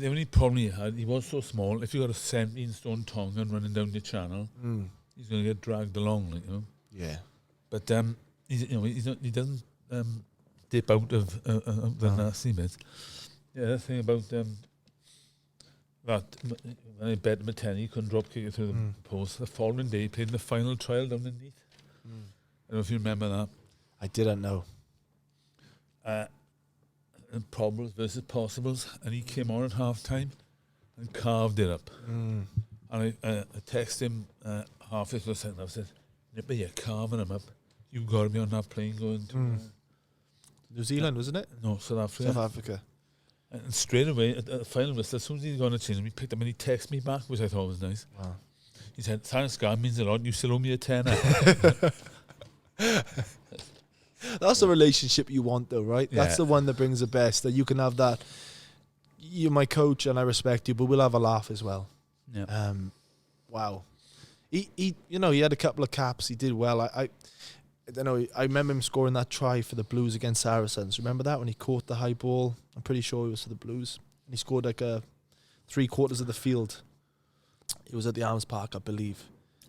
only problem he had, he was so small. If you got a 17-stone Tongan running down your channel, he's going to get dragged along, like, you know. Yeah. But he doesn't dip out of the nasty bits. Yeah, the thing about that when I bet him a 10, he couldn't drop kick it through the post. The following day, he played in the final trial down in Neath. I don't know if you remember that. I didn't know. And Probables versus Possibles, and he came on at half time and carved it up. And I texted him halfway through the second. I said, Nipper, you're carving him up. You've got to be on that plane going to New Zealand, wasn't it? No, South Africa. South Africa. And straight away at the final whistle, as soon as he'd gone to change him, he picked up and he texted me back, which I thought was nice. Wow. He said, thanks, God, means a lot. You still owe me a tenner. That's the relationship you want, though, right? Yeah. That's the one that brings the best. That you can have that. You're my coach, and I respect you, but we'll have a laugh as well. Yeah. Wow. He had a couple of caps. He did well. I don't know. I remember him scoring that try for the Blues against Saracens. Remember that when he caught the high ball? I'm pretty sure it was for the Blues. And he scored like 3/4 of the field. It was at the Arms Park, I believe.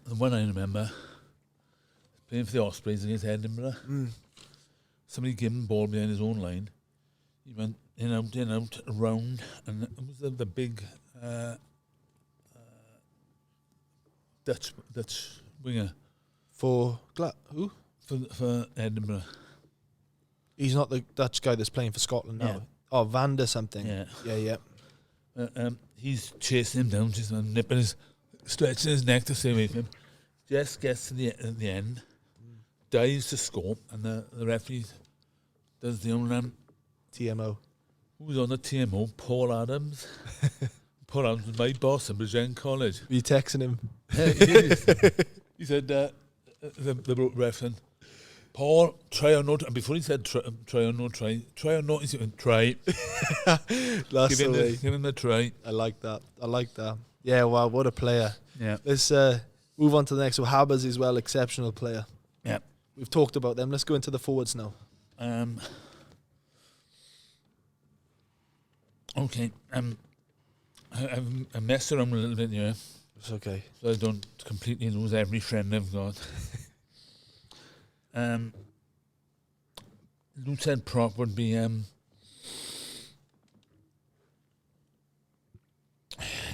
The one I remember, playing for the Ospreys against Edinburgh. Somebody gave him the ball behind his own line. He went in, out, around, and it was the big Dutch winger. For who? For Edinburgh. He's not the Dutch guy that's playing for Scotland now. Yeah. Oh, Vander something. Yeah. He's chasing him down, just nipping stretching his neck to stay away from him. Just gets to the end, dives to score, and the referee does the own TMO. Who's on the TMO? Paul Adams. Paul Adams was my boss at Bridgend College. Were you texting him? He said, the ref said, Paul, try or not. And before he said try or not, try or not, he said, try. That's the way. Give him the try. I like that. Yeah, wow, what a player. Yeah. Let's move on to the next one. Habers as well, exceptional player. Yeah. We've talked about them. Let's go into the forwards now. Okay. I've messed around a little bit here. It's okay. So I don't completely lose every friend I've got. loose head prop would be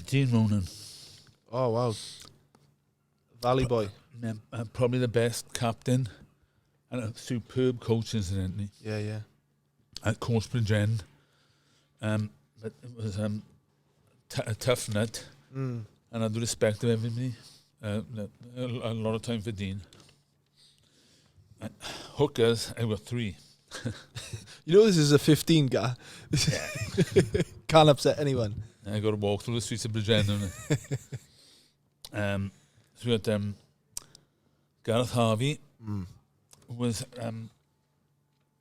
Dean Ronan. Oh wow, Valley boy. Probably the best captain and a superb coach, incidentally, Yeah. at Coachbridge End. But it was a tough nut, and I do respect to everybody. A lot of time for Dean. Hookers, I got 3. You know this is a 15 guy. Can't upset anyone. I got to walk through the streets of Bridgend. So we got Gareth Harvey, was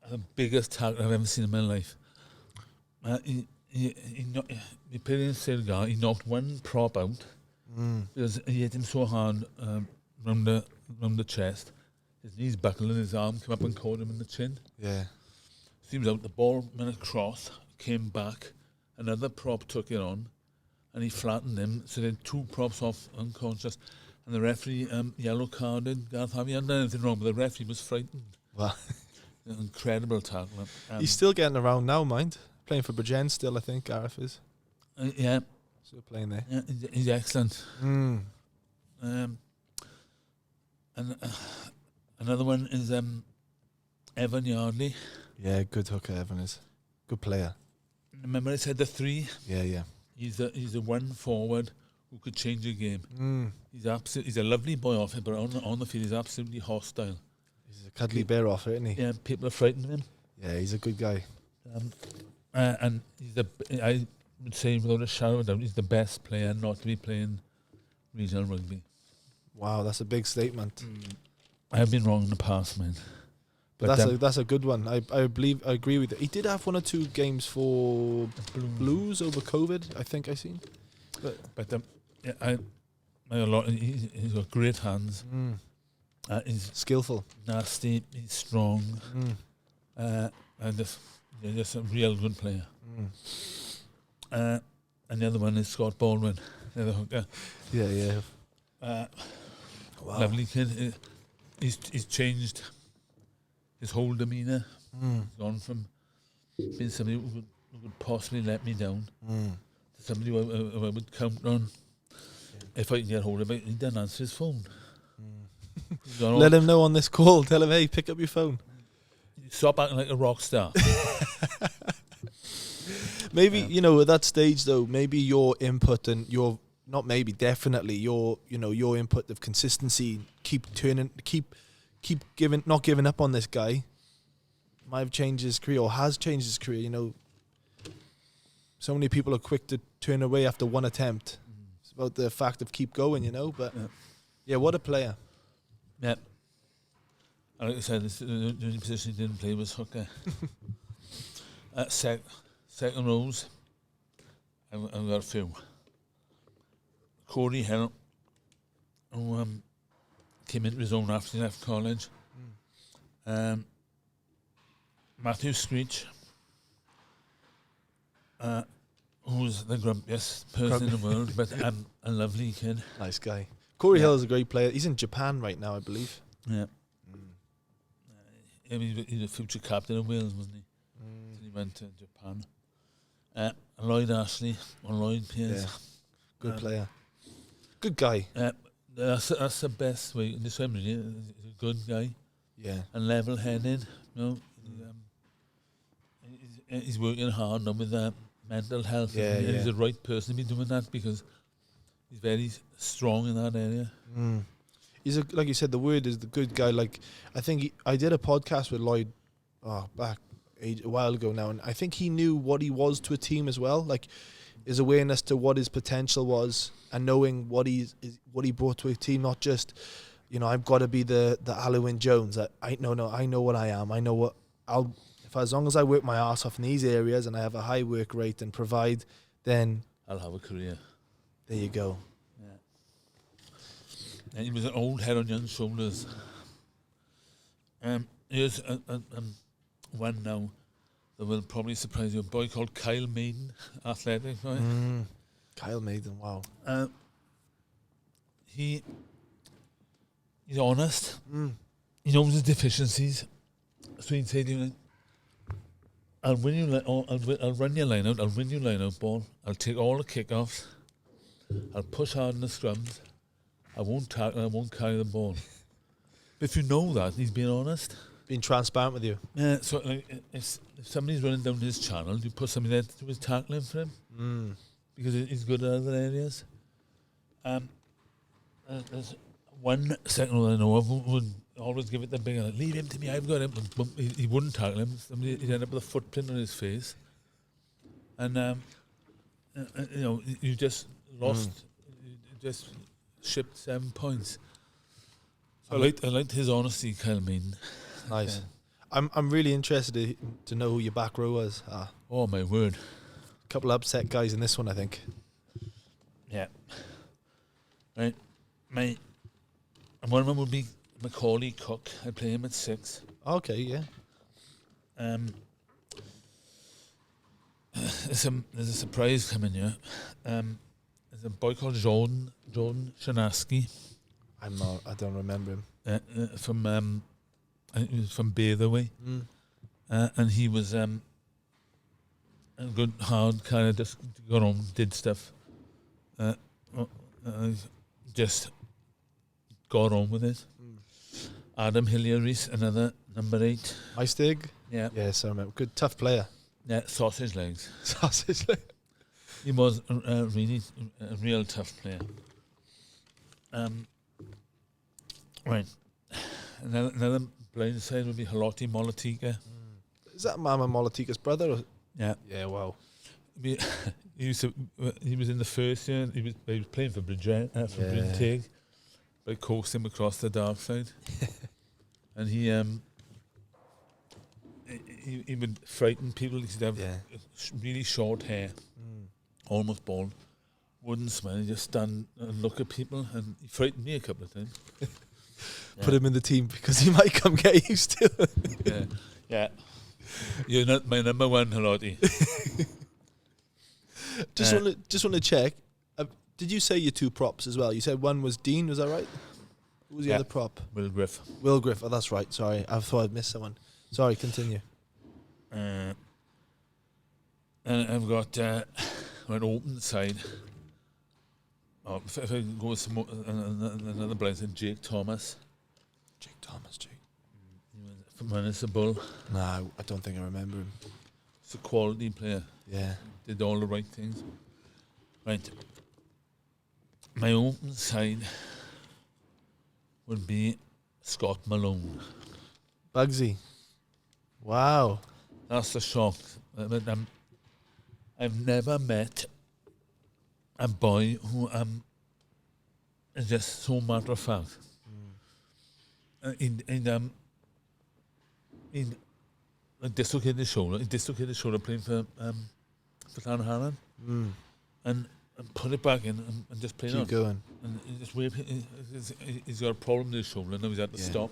the biggest tackler I've ever seen in my life. He played in Sirgar. He knocked one prop out because he hit him so hard round the chest. His knees buckled and his arm came up and caught him in the chin. Yeah. So he was out. The ball went across, came back. Another prop took it on, and he flattened him. So they had 2 props off unconscious. And the referee yellow carded Gareth Harvey. He hadn't done anything wrong, but the referee was frightened. Wow. An incredible tackler. He's still getting around now, mind. Playing for Bridgend still, I think, Gareth is. Yeah. Still playing there. Yeah, he's excellent. And another one is Evan Yardley. Yeah, good hooker, Evan is. Good player. Remember I said the 3? Yeah. He's the one forward who could change a game. He's a lovely boy off it, but on the field he's absolutely hostile. He's a cuddly bear off it, isn't he? Yeah, people are frightened of him. Yeah, he's a good guy. And I would say without a shadow of a doubt, he's the best player not to be playing regional rugby. Wow, that's a big statement. I have been wrong in the past, man. But that's a good one. I agree with it. He did have 1 or 2 games for Blues over COVID, I think I seen. But he's got great hands. He's skillful, nasty. He's strong, and just a real good player. And the other one is Scott Baldwin, the other hooker. Yeah. Wow. Lovely kid. He's changed his whole demeanour. He's gone from being somebody who could possibly let me down to somebody who I would count on. If I can get hold of it, he doesn't answer his phone. Let him know on this call. Tell him, hey, pick up your phone. Stop acting like a rock star. Maybe, at that stage, though, maybe your input and definitely your input of consistency, not giving up on this guy, might have changed his career or has changed his career. So many people are quick to turn away after one attempt. It's about the fact of keep going, but yeah, what a player. Yeah. And like I said, the only position he didn't play was hooker. Second rows, I've got a few. Corey Hill, who came into his own after he left college. Matthew Screech, who's the grumpiest person in the world, but a lovely kid. Nice guy. Corey Hill is a great player. He's in Japan right now, I believe. Yeah. He's a future captain of Wales, wasn't he? He went to Japan. Lloyd Ashley, or Lloyd Pierce. Yeah. Good player. Good guy. That's the best way. This one, he's a good guy. Yeah. And level-headed. He's working hard now with mental health. And he's the right person to be doing that because he's very strong in that area. He's like you said, the word is the good guy. Like I think I did a podcast with Lloyd back a while ago now, and I think he knew what he was to a team as well. Like his awareness to what his potential was, and knowing what he brought to a team. Not just, I've got to be the Alwyn Jones. I know what I am. I know what as long as I work my ass off in these areas and I have a high work rate and provide, then I'll have a career. There you go. And he was an old head on young shoulders. Here's one now that will probably surprise you. A boy called Kyle Maiden, athletic. Right? Kyle Maiden, wow. He's honest. he knows his deficiencies. So he'd say to you, I'll run your line out, I'll win your line out ball, I'll take all the kick-offs, I'll push hard in the scrums, I won't tackle, I won't carry the ball. But if you know that, he's being honest. Being transparent with you. Yeah, so like, if somebody's running down his channel, you put somebody there to do his tackling for him. Because he's good at other areas. There's one second I know of who would always give it the big one. Leave him to me, I've got him. But he wouldn't tackle him. He'd end up with a footprint on his face. And, you just lost, you just shipped 7 points. So I liked his honesty, Kyle Mean. Nice. I'm really interested to know who your back row was. Oh, my word. Couple of upset guys in this one, I think. Yeah. Right. One of them would be Macaulay Cook. I play him at 6. Okay, yeah. There's a surprise coming here. There's a boy called Jordan Shanaski. I don't remember him. From I think he was from Bravery. And he was a good, hard kind of just got on, did stuff. Just got on with it. Adam Hilliary's another number 8. Maistig? Yeah. Yes, I remember. Good, tough player. Yeah, sausage legs. Sausage legs. He was really a real tough player. Right. Another blind side would be Haloti Molatika. Is that Mama Molatika's brother? Or? Yeah. Yeah, wow. He was in the first year. He was playing for Bryn-Teg, but I coaxed him across the dark side, and he would frighten people. He used to have really short hair, almost bald, wouldn't smile. He'd just stand and look at people, and he frightened me a couple of times. Put him in the team because he might come get you still. Yeah. You're not my number one, Haloti. Just want to check. Did you say your 2 props as well? You said one was Dean, was that right? Who was the other prop? Will Griff. Will Griff. Oh, that's right. Sorry, I thought I'd missed someone. Sorry, continue. And I've got an open side. Oh, if I go with another blind side, Jake Thomas. Jake Thomas, Jake. From Municipal. No, I don't think I remember him. He's a quality player. Yeah. Did all the right things. Right. My open side would be Scott Malone. Bugsy. Wow. That's the shock. I've never met a boy who is just so matter of fact. He'd dislocated his shoulder. He dislocated his shoulder playing for Llanharan. And put it back in and just play on. Keep going. And he's got a problem with his shoulder. Now he's had to stop.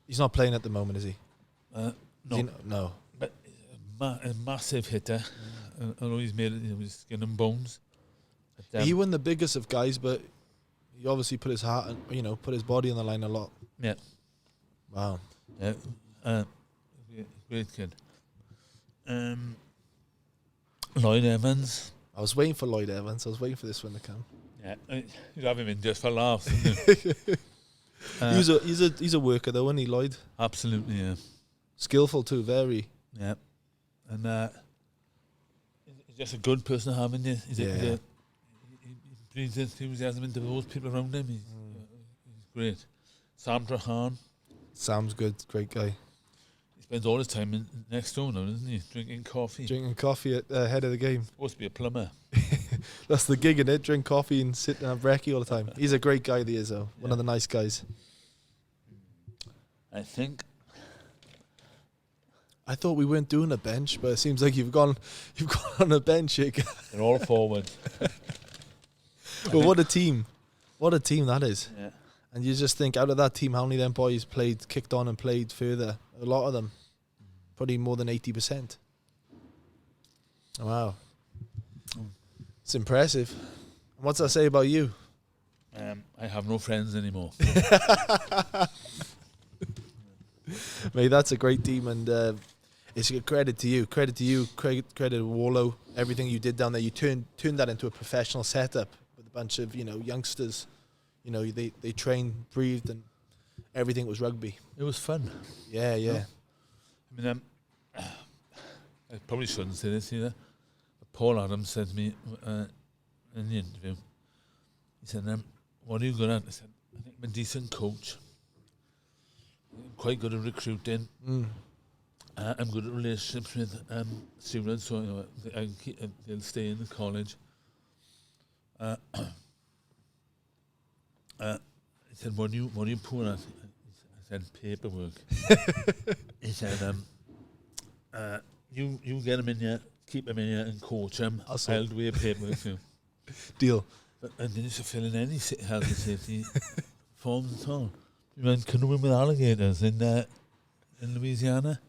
He's not playing at the moment, is he? No. No. But a massive hitter. I know he's made it with skin and bones. But, he wasn't the biggest of guys, but he obviously put his heart and put his body on the line a lot. Yeah. Wow. Yeah. Great kid. Lloyd Evans. I was waiting for Lloyd Evans. I was waiting for this one to come. Yeah, you'd have him in just for laughs. He's a worker though, isn't he, Lloyd? Absolutely, yeah. Skillful too, very. Yeah, and he's just a good person to have in you. He breathes enthusiasm into those people around him. He's great. Sam Trahan. Sam's good, great guy. He spends all his time next door now, doesn't he? Drinking coffee. Drinking coffee at ahead of the game. Supposed to be a plumber. That's the gig, innit? Drink coffee and sit and have brekkie all the time. He's a great guy, he is, though. One of the nice guys. I think. I thought we weren't doing a bench, but it seems like you've gone on a bench. They're all forward. Well, what a team! What a team that is. Yeah. And you just think, out of that team, how many of them boys kicked on and played further? A lot of them. Probably more than 80%. Wow. It's impressive. What's that say about you? I have no friends anymore. Mate, that's a great team, and it's a credit to you. Credit to Warlow. Everything you did down there, you turned that into a professional setup with a bunch of youngsters. They trained, breathed, and everything was rugby. It was fun. Yeah. I mean, I probably shouldn't say this either. But Paul Adams said to me in the interview, he said, "What are you good at?" I said, "I think I'm a decent coach. I'm quite good at recruiting. I'm good at relationships with students, so they'll stay in the college." He said, "What are you poor at?" I said, "Paperwork." He said, "You get them in here, keep them in here, and coach them. I'll do your paperwork for you." Deal. And then used to fill in any health and safety forms at all. We went canoeing with alligators in Louisiana,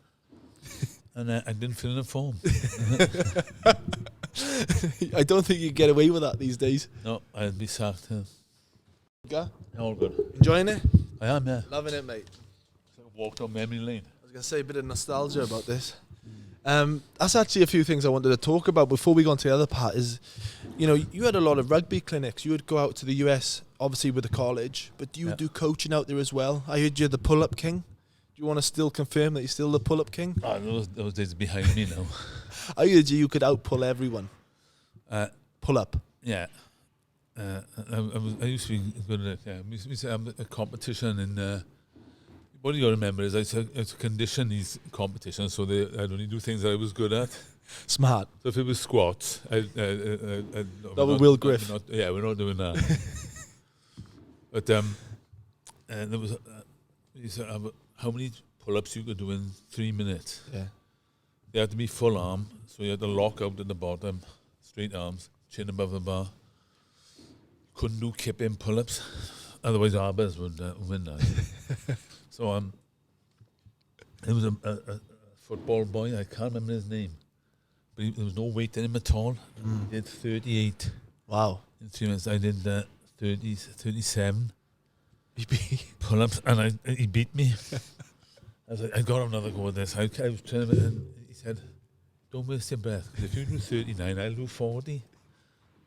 and I didn't fill in a form. I don't think you get away with that these days. No, I'd be sacked. All good. Enjoying it? I am, yeah. Loving it, mate. So I walked on memory lane. I was going to say a bit of nostalgia about this. That's actually a few things I wanted to talk about before we go on to the other part is, you had a lot of rugby clinics. You would go out to the US, obviously with the college, but do you do coaching out there as well? I heard you're the pull-up king. Do you want to still confirm that you're still the pull-up king? Oh, those days are behind me now. I heard you could out-pull everyone. Pull up. Yeah. I used to be good at it. Yeah. We used to have a competition in... what you got to remember is I had to condition these competitions so I'd only do things that I was good at. Smart. So if it was squats, Double Will Griff. We're not doing that. But there was... we used to have how many pull-ups you could do in 3 minutes. Yeah. They had to be full arm, so you had to lock out at the bottom, straight arms, chin above the bar. Couldn't do kip-in pull-ups, otherwise Arbers would win that. So there was a football boy, I can't remember his name, but there was no weight in him at all. He did 38. Wow. In 3 minutes, I did 37 pull-ups, and he beat me. I was like, I got another go at this. I was trying to, and he said, "Don't waste your breath, because if you do 39, I'll do 40.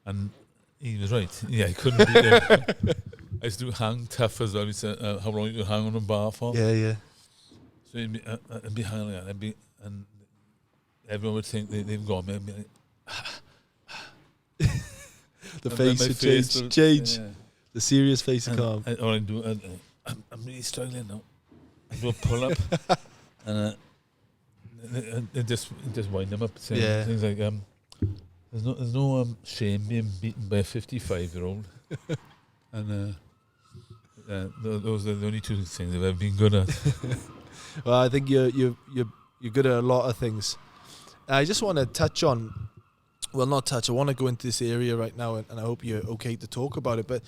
And he was right. Yeah, I couldn't beat him. I used to do hang tough as well. He said, how long you could hang on a bar for. Yeah. So I'd be hanging like that, and everyone would think they've got me. I'd be like, the face would change. Yeah. The serious face would come. I'm really struggling now. I do a pull-up, and it just wind them up. Saying things like, there's no shame being beaten by a 55-year-old. And those are the only two things I've ever been good at. Well, I think you're good at a lot of things. I just want to touch on, I want to go into this area right now, and I hope you're okay to talk about it, but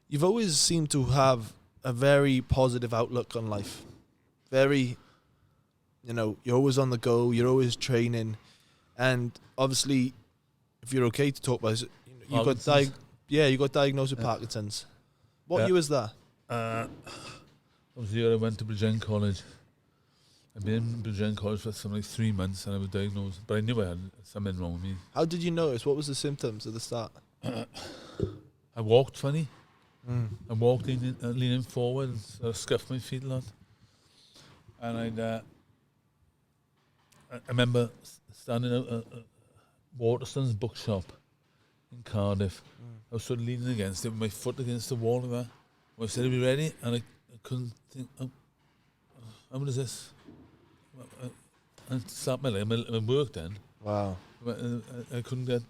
you've always seemed to have a very positive outlook on life. Very, you're always on the go, you're always training, and obviously, if you're okay to talk about it, you got diagnosed with Parkinson's. What year was that? That was the year I went to Bridgend College. I'd been in Bridgend College for something like 3 months, and I was diagnosed, but I knew I had something wrong with me. How did you notice? What was the symptoms at the start? I walked funny. I walked leaning forward and sort of scuffed my feet a lot. And I remember standing out at Waterston's bookshop in Cardiff. I was sort of leaning against it with my foot against the wall like that. I said, "Are we ready?" And I couldn't think, how is this? I stopped my leg. My work then. Wow. I couldn't get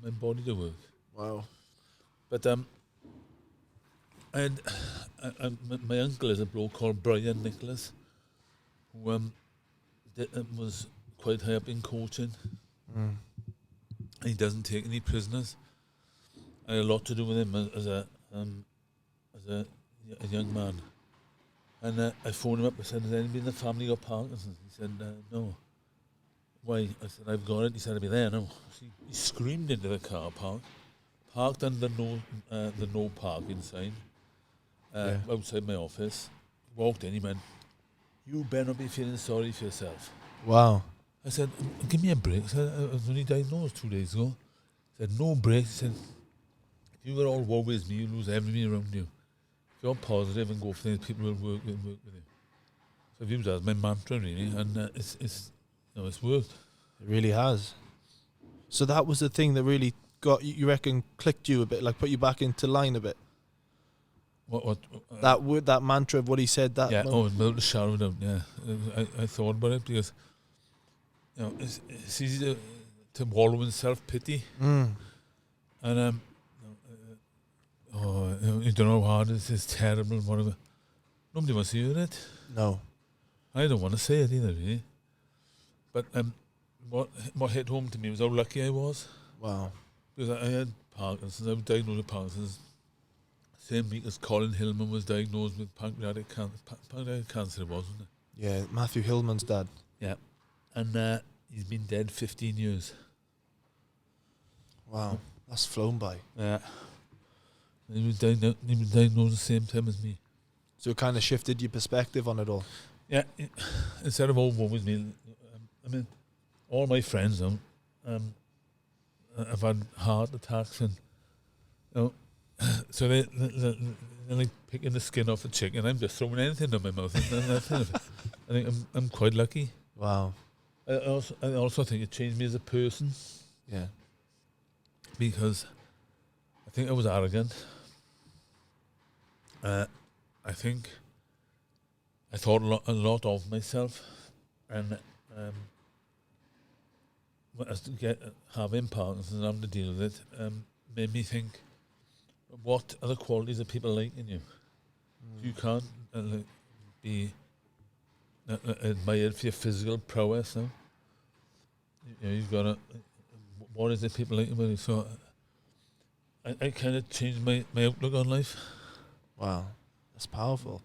my body to work. Wow. But my uncle is a bloke called Brian Nicholas, who was quite high up in coaching. He doesn't take any prisoners. I had a lot to do with him as a young man. And I phoned him up. I said, "Has anybody in the family got Parkinson's?" He said, "No." "Why?" I said, "I've got it." He said, "I'll be there now." So he screamed into the car park, parked under the no parking sign outside my office, walked in, he went, you better not be feeling sorry for yourself. Wow. I said, give me a break. I said, I was only diagnosed 2 days ago. I said, no break. He said, if you were all woe with me, you lose everything around you. If you're positive and go for things, people will work with you. So I've used that as my mantra, really, and it's worked. It really has. So that was the thing that really got you reckon clicked you a bit, like put you back into line a bit. What That word, that mantra of what he said. That yeah. Without a shadow of a doubt. Yeah, I thought about it because it's easy to wallow in self-pity, and you don't know how hard it is. It's terrible and whatever. Nobody wants to hear it. No. I don't want to say it either, really. But what hit home to me was how lucky I was. Wow. Because I had Parkinson's. I was diagnosed with Parkinson's same week as Colin Hillman was diagnosed with pancreatic cancer. Pancreatic cancer it was, wasn't it? Yeah, Matthew Hillman's dad. Yeah. And he's been dead 15 years. Wow. That's flown by. Yeah. He was diagnosed the same time as me. So it kind of shifted your perspective on it all. Yeah. Instead of all woe with me, I mean, all my friends now, have had heart attacks and, so they're like picking the skin off the chicken. I'm just throwing anything in my mouth. I think I'm quite lucky. Wow. I also think it changed me as a person. Yeah. Because I think I was arrogant. I think I thought a lot of myself, and having Parkinson's and having to deal with it made me think, what are the qualities that people like in you? You can't be admired for your physical prowess now. You've got to. What is it people like about you? So I kind of changed my outlook on life. Wow, that's powerful.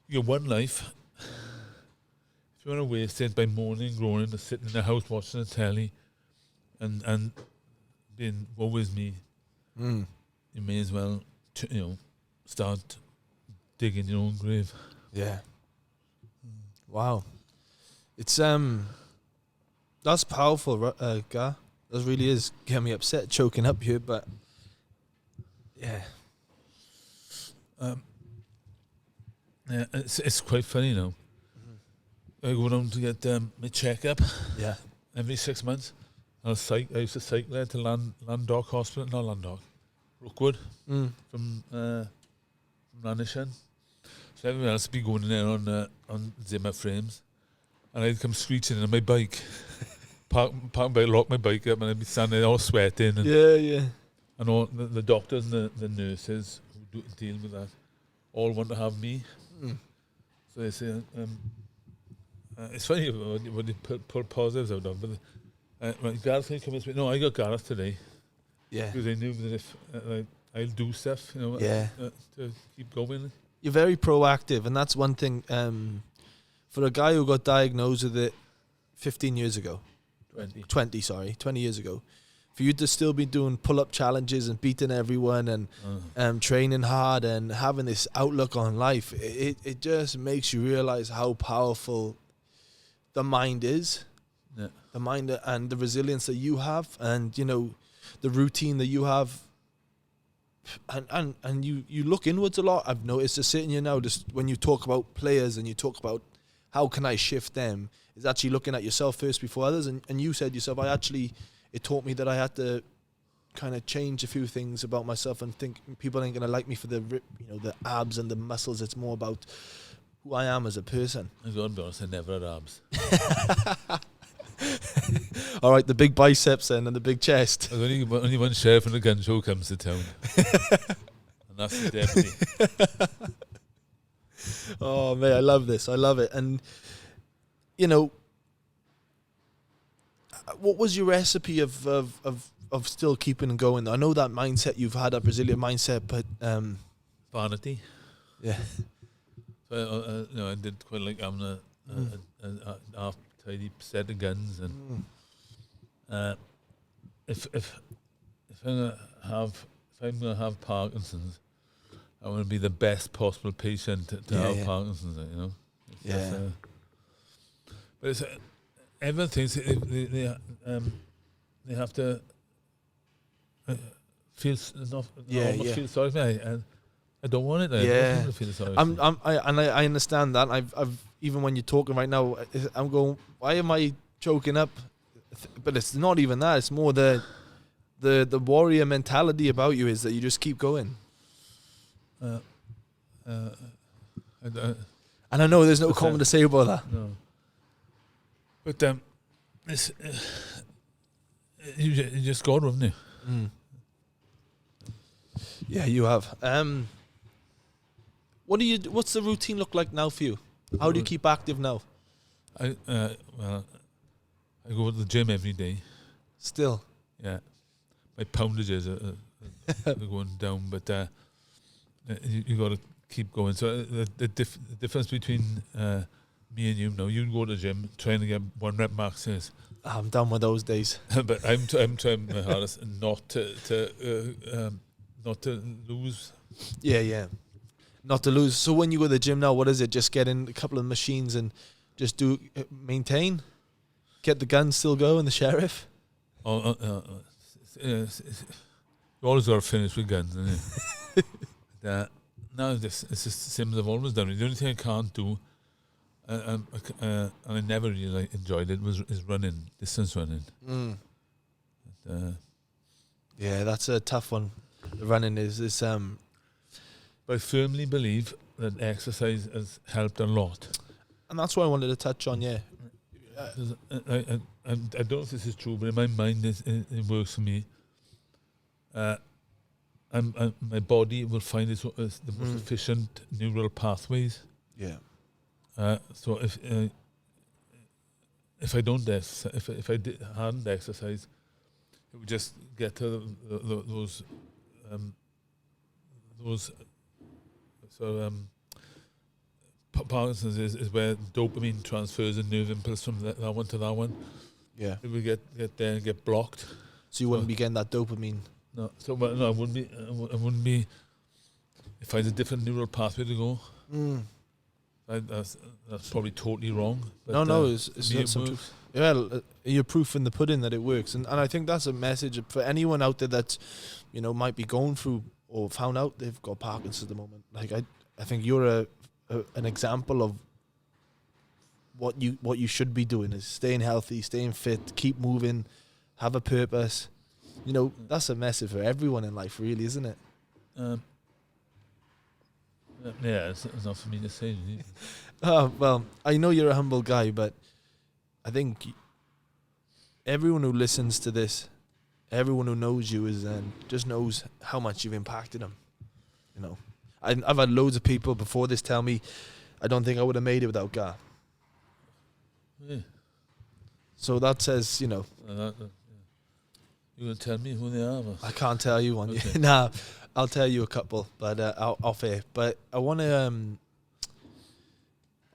You got one life. If you want to waste it by moaning, groaning, or sitting in the house watching the telly, and being woe with me, you may as well, start digging your own grave. Yeah. Wow. It's that's powerful, Gar. That really is getting me upset, choking up here, but yeah. Yeah, it's quite funny now. I go down to get my checkup. Yeah. Every 6 months. I used to cycle there to Landdock Hospital, not Landdock, Rookwood, from Ranishan. So everyone else would be going in there on Zimmer frames, and I'd come screeching on my bike, park my bike, lock my bike up, and I'd be standing there all sweating. And Yeah. And all the doctors and the nurses who deal with that all want to have me. So they say, it's funny when you pull positives out of it. But Gareth can come and say, no, I got Gareth today. Yeah. Because I knew that if I'll do stuff, to keep going. You're very proactive, and that's one thing. For a guy who got diagnosed with it 15 years ago, 20 years ago, for you to still be doing pull-up challenges and beating everyone and training hard and having this outlook on life, it just makes you realize how powerful the mind is. Yeah. The mind and the resilience that you have, and the routine that you have, and you look inwards a lot. I've noticed just sitting here now, just when you talk about players and you talk about how can I shift them, is actually looking at yourself first before others. And you said yourself, it taught me that I had to kind of change a few things about myself and think people ain't gonna like me for the abs and the muscles. It's more about who I am as a person. I've got to be honest, I never had abs. All right, the big biceps then and the big chest. Only one sheriff from the gun show comes to town. And that's the deputy. Oh, man, I love this. I love it. And, what was your recipe of still keeping going? I know that mindset, you've had that Brazilian mindset, but... Vanity. Yeah. So, I did quite like having a half-tidy set of guns. And if I'm gonna have Parkinson's, I want to be the best possible patient to have Parkinson's, you know. It's just, but it's everyone thinks they have to feel feel sorry for me. I don't want it. I don't want to feel sorry. I understand that. I've even when you're talking right now, I'm going, why am I choking up? But it's not even that. It's more the warrior mentality about you is that you just keep going. And I know there's no comment to say about that. No. But it's you just got it, haven't you? Mm. Yeah, you have. What's the routine look like now for you? How do you keep active now? I go to the gym every day. Still? Yeah. My poundages are going down, but you got to keep going. So the difference between me and you now, you go to the gym trying to get 1 rep maxes. I'm done with those days. But I'm trying my hardest not to lose. Yeah. Not to lose. So when you go to the gym now, what is it? Just get in a couple of machines and just do maintain? Get the gun still go and the sheriff? You always got to finish with guns, isn't it? Now it's just the same as I've always done. The only thing I can't do, and I never really enjoyed it, is running, distance running. Mm. Yeah, that's a tough one. The running is But I firmly believe that exercise has helped a lot. And that's what I wanted to touch on, yeah. I don't know if this is true, but in my mind it works for me. My body will find the most efficient neural pathways. Yeah. So if I don't exercise, if I hadn't exercised, it would just get to those Parkinson's is where dopamine transfers a nerve impulse from that one to that one. Yeah. It would get there and get blocked. So you wouldn't be getting that dopamine. No. So no, I wouldn't be. If I had a different neural pathway to go. Mm. That's probably totally wrong. But no, it's it some works. Well, you're proof in the pudding that it works, and I think that's a message for anyone out there that, might be going through or found out they've got Parkinson's at the moment. Like I think you're an example of what you should be doing is staying healthy, staying fit, keep moving, have a purpose. That's a message for everyone in life, really, isn't it? Yeah, it's not for me to say. Well, I know you're a humble guy, but I think everyone who listens to this, everyone who knows you just knows how much you've impacted them. I've had loads of people before this tell me, I don't think I would have made it without Gar. Yeah. So that says, You gonna tell me who they are? I can't tell you one. Okay. Nah, I'll tell you a couple, but off air. But I want to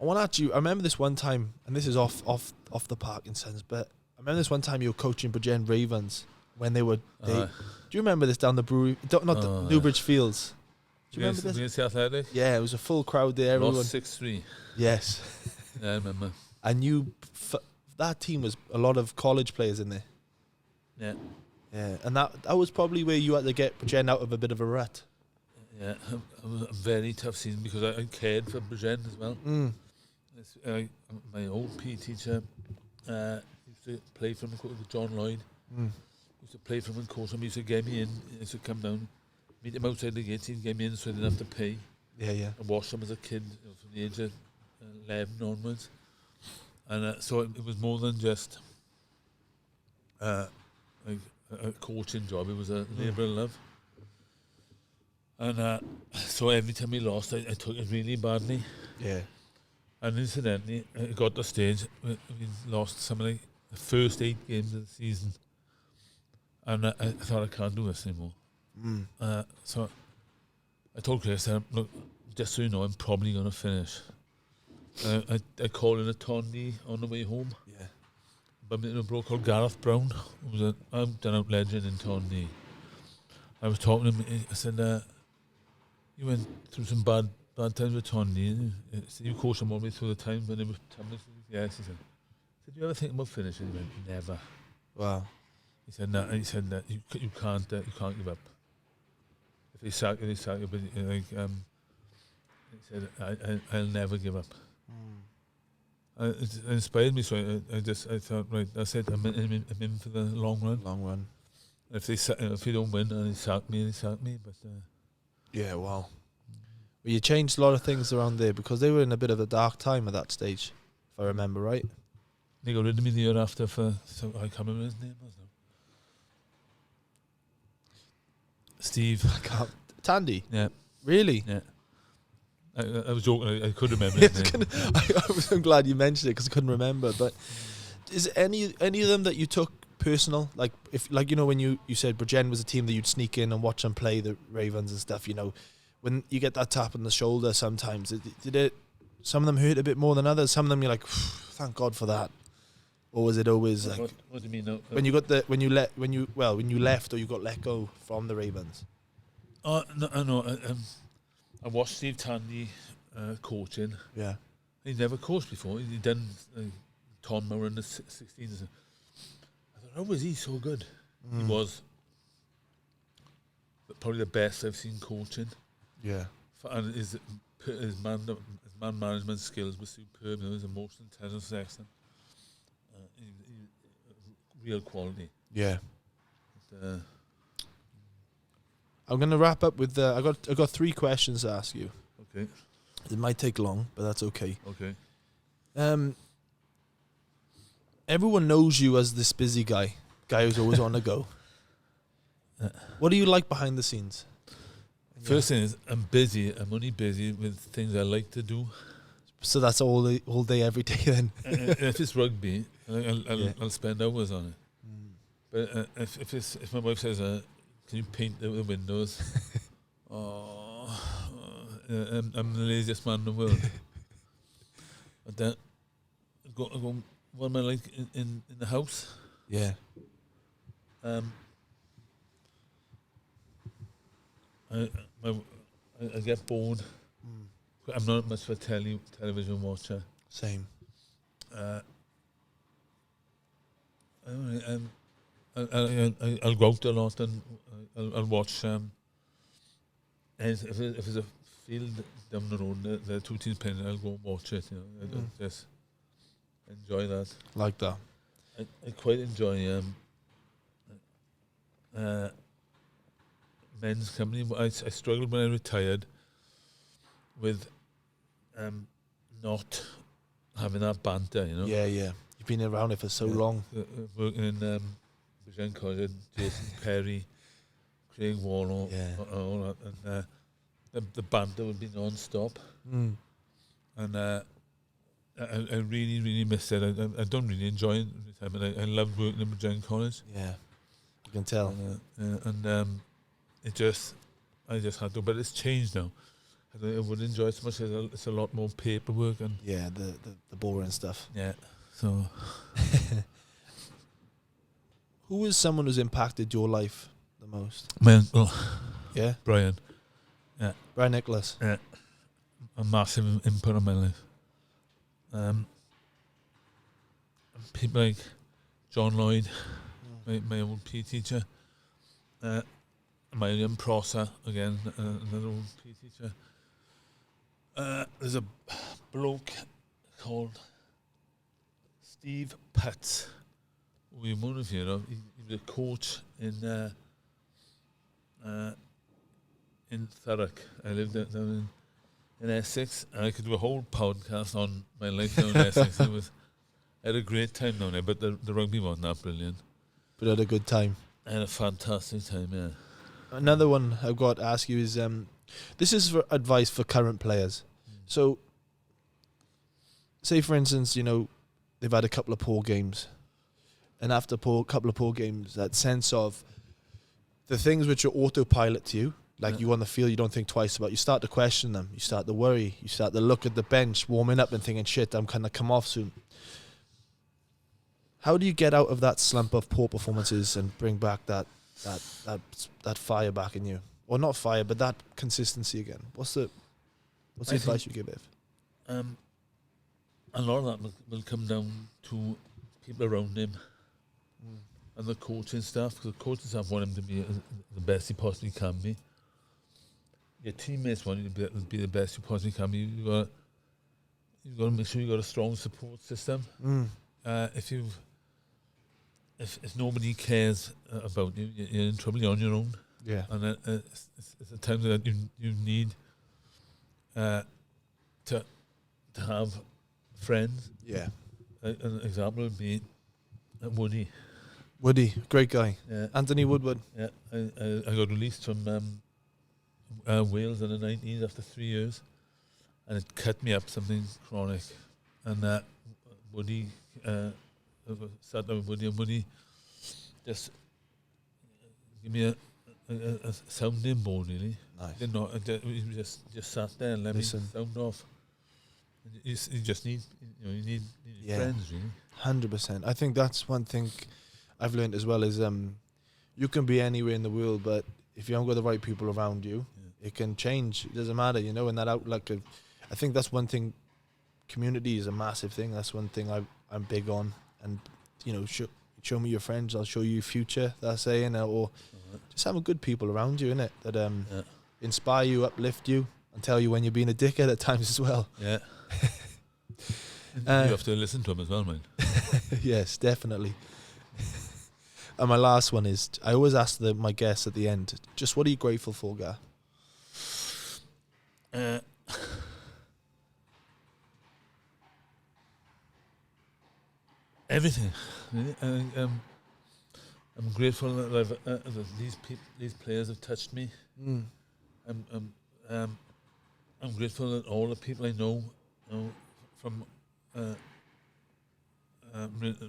ask you. I remember this one time, and this is off the Parkinson's, but I remember this one time you were coaching Bridgend Ravens when they were. Do you remember this down the brewery? Not the Newbridge Fields. Do you remember this? Against the Athletic? Yeah, it was a full crowd there. Lost 6-3. Yes. Yeah, I remember. And that team was a lot of college players in there. Yeah. Yeah, and that was probably where you had to get Bridgend out of a bit of a rut. Yeah, it was a very tough season because I cared for Bridgend as well. Mm. My old PE teacher used to play for him, John Lloyd. Used to play for him and coach him. He used to get me in. He used to come down, meet him outside the gate. He'd get me in so I didn't have to pay. Yeah. I watched him as a kid from the age of 11 onwards. And so it was more than just a coaching job. It was a labour of love. And so every time we lost, I took it really badly. Yeah. And incidentally, it got to the stage we lost something like the first 8 games of the season. And I thought, I can't do this anymore. So I told Chris, look, just so you know, I'm probably going to finish. I called in a Tondy on the way home. Yeah. Bumped into a bloke called Gareth Brown, who was an out-and-out legend in Tondy. I was talking to him. I said, you went through some bad times with Tony. You coached him all the way through the times when it was Thomas. Yes, he said, did you ever think about finishing? He went, never. Wow. He said, no. He said that you can't give up. If they sack you, they sack you. But he said, I'll never give up. It inspired me, so I thought, right, that's it. I'm in for the long run. Long run. If they don't win, and they sack me. But yeah, wow. Well, you changed a lot of things around there because they were in a bit of a dark time at that stage, if I remember right. they got rid of me the year after for I can't remember his name. Was Steve. Tandy. Yeah. Really? Yeah. I was joking. I could remember his name. I'm glad you mentioned it because I couldn't remember. But is any of them that you took personal? Like when you said Bridgend was a team that you'd sneak in and watch them play the Ravens and stuff. When you get that tap on the shoulder, sometimes did it. Some of them hurt a bit more than others. Some of them you're like, thank God for that. Or was it always like? What do you mean? When you left or you got let go from the Ravens? Oh no, I know. I watched Steve Tandy coaching. Yeah. He never coached before. He done Tom Moore in the 16s. I thought, how was he so good? He was probably the best I've seen coaching. Yeah. And his man management skills were superb. His emotional intelligence was excellent. Real quality. Yeah. But, I'm going to wrap up with I got 3 questions to ask you. Okay. It might take long, but that's okay. Okay. Everyone knows you as this busy guy who's always on the go. What do you like behind the scenes? First thing is, I'm busy. I'm only busy with things I like to do. So that's all day, every day then? If it's rugby, I'll spend hours on it. But if my wife says, can you paint the windows? I'm the laziest man in the world. But then I go, what am I like in the house? Yeah. I get bored. I'm not much of a television watcher. Same. I'll go out a lot and I'll watch. If there's a field down the road, the 2 teams playing, I'll go and watch it. I just enjoy that. Like that. I quite enjoy men's company. I struggled when I retired with not having that banter. Yeah. You've been around it for so long. Working in Bridgend College, Jason Perry, Craig Warnock, all that, and the banter would be non-stop. And I really, really missed it. I don't really enjoy it. I loved working in Bridgend College. Yeah, you can tell. I just had to, but it's changed now. I would enjoy it so much. It's a lot more paperwork and the boring stuff. Yeah. So, who is someone who's impacted your life the most? My uncle. Yeah, Brian. Yeah, Brian Nicholas. Yeah, a massive input on my life. People like John Lloyd, my old PE teacher. My young Prosser again, another old PE teacher. There's a bloke called Steve Putz, who you might have heard of. He was a coach in Thurrock. I lived down in Essex, and I could do a whole podcast on my life down in Essex. I had a great time down there, but the rugby wasn't that brilliant. But I had a good time. I had a fantastic time, yeah. Another one I've got to ask you is, this is for advice for current players. So, say for instance, they've had a couple of poor games. And after a couple of poor games, that sense of the things which are autopilot to you, like you on the field, you don't think twice about, you start to question them. You start to worry. You start to look at the bench, warming up and thinking, shit, I'm going to come off soon. How do you get out of that slump of poor performances and bring back that fire back in you? or not fire, but that consistency again? What's the advice you give If? A lot of that will come down to people around him and the coaching staff, because the coaching staff want him to be the best he possibly can be. Your teammates want you to be the best you possibly can be. You've got to make sure you've got a strong support system. If nobody cares about you, you're in trouble. You're on your own. Yeah. And it's a time that you need to have friends. Yeah. An example would be Woody. Woody, great guy. Yeah. Anthony Woodward. Yeah, I got released from Wales in the 90s after 3 years, and it cut me up something chronic. And Woody, sat down with Woody, and Woody just give me a sounding board, really. Nice. Did not, he just sat there and let me sound off. You just need, you need friends, really. 100%. I think that's one thing I've learned as well is you can be anywhere in the world, but if you haven't got the right people around you, it can change. It doesn't matter, and that outlook of, I think that's one thing. Community is a massive thing. That's one thing I'm big on. And show me your friends, I'll show you your future. That's saying, or just having good people around you, innit? That inspire you, uplift you, and tell you when you're being a dickhead at times as well. Yeah. You have to listen to them as well, man. Yes, definitely. And my last one is, I always ask my guests at the end, just what are you grateful for, Gar? Everything. Really. I'm grateful that that these players have touched me. I'm grateful that all the people I know from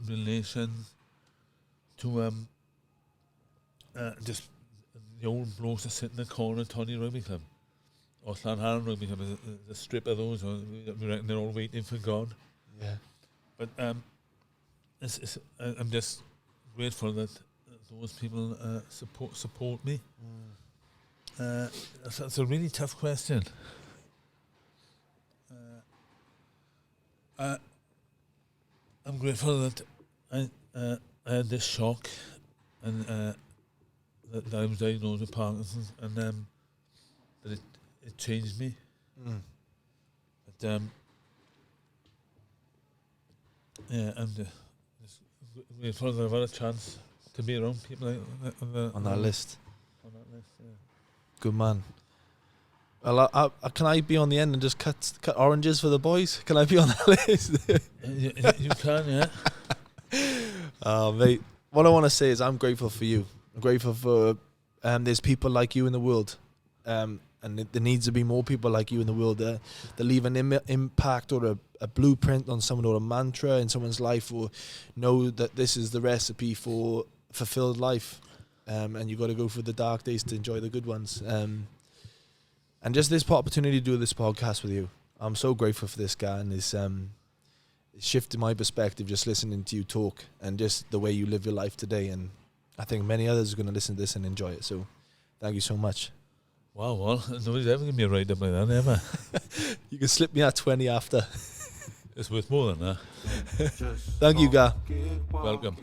relations to just the old blokes that sit in the corner, Tony Rugby Club, or Llanharan Rugby Club, the strip of those, we reckon they're all waiting for God. Yeah. But I'm just grateful that those people support me. That's a really tough question. I'm grateful that I had this shock and that I was diagnosed with Parkinson's, and that it changed me. But I'm just grateful that I've had a chance to be around people on that list. On that list, yeah. Good man. Well, can I be on the end and just cut oranges for the boys? Can I be on that list? You can, yeah. Oh, mate. What I want to say is I'm grateful for you. I'm grateful for there's people like you in the world. And there needs to be more people like you in the world that leave an impact or a blueprint on someone, or a mantra in someone's life, or know that this is the recipe for fulfilled life. And you got to go through the dark days to enjoy the good ones. And just this opportunity to do this podcast with you, I'm so grateful for this guy, and it's shifted my perspective just listening to you talk and just the way you live your life today. And I think many others are going to listen to this and enjoy it. So thank you so much. Wow, well, nobody's ever going to be a write-up like that, ever. You can slip me that 20 after. It's worth more than that. Thank you, Gar. Welcome.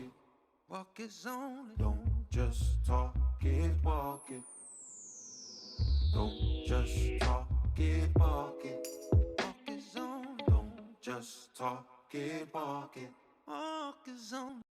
Walk is only, don't just talk it, walk it. Don't just talk it, walk it. Walk is only, don't just talk it, walk it. Walk is only.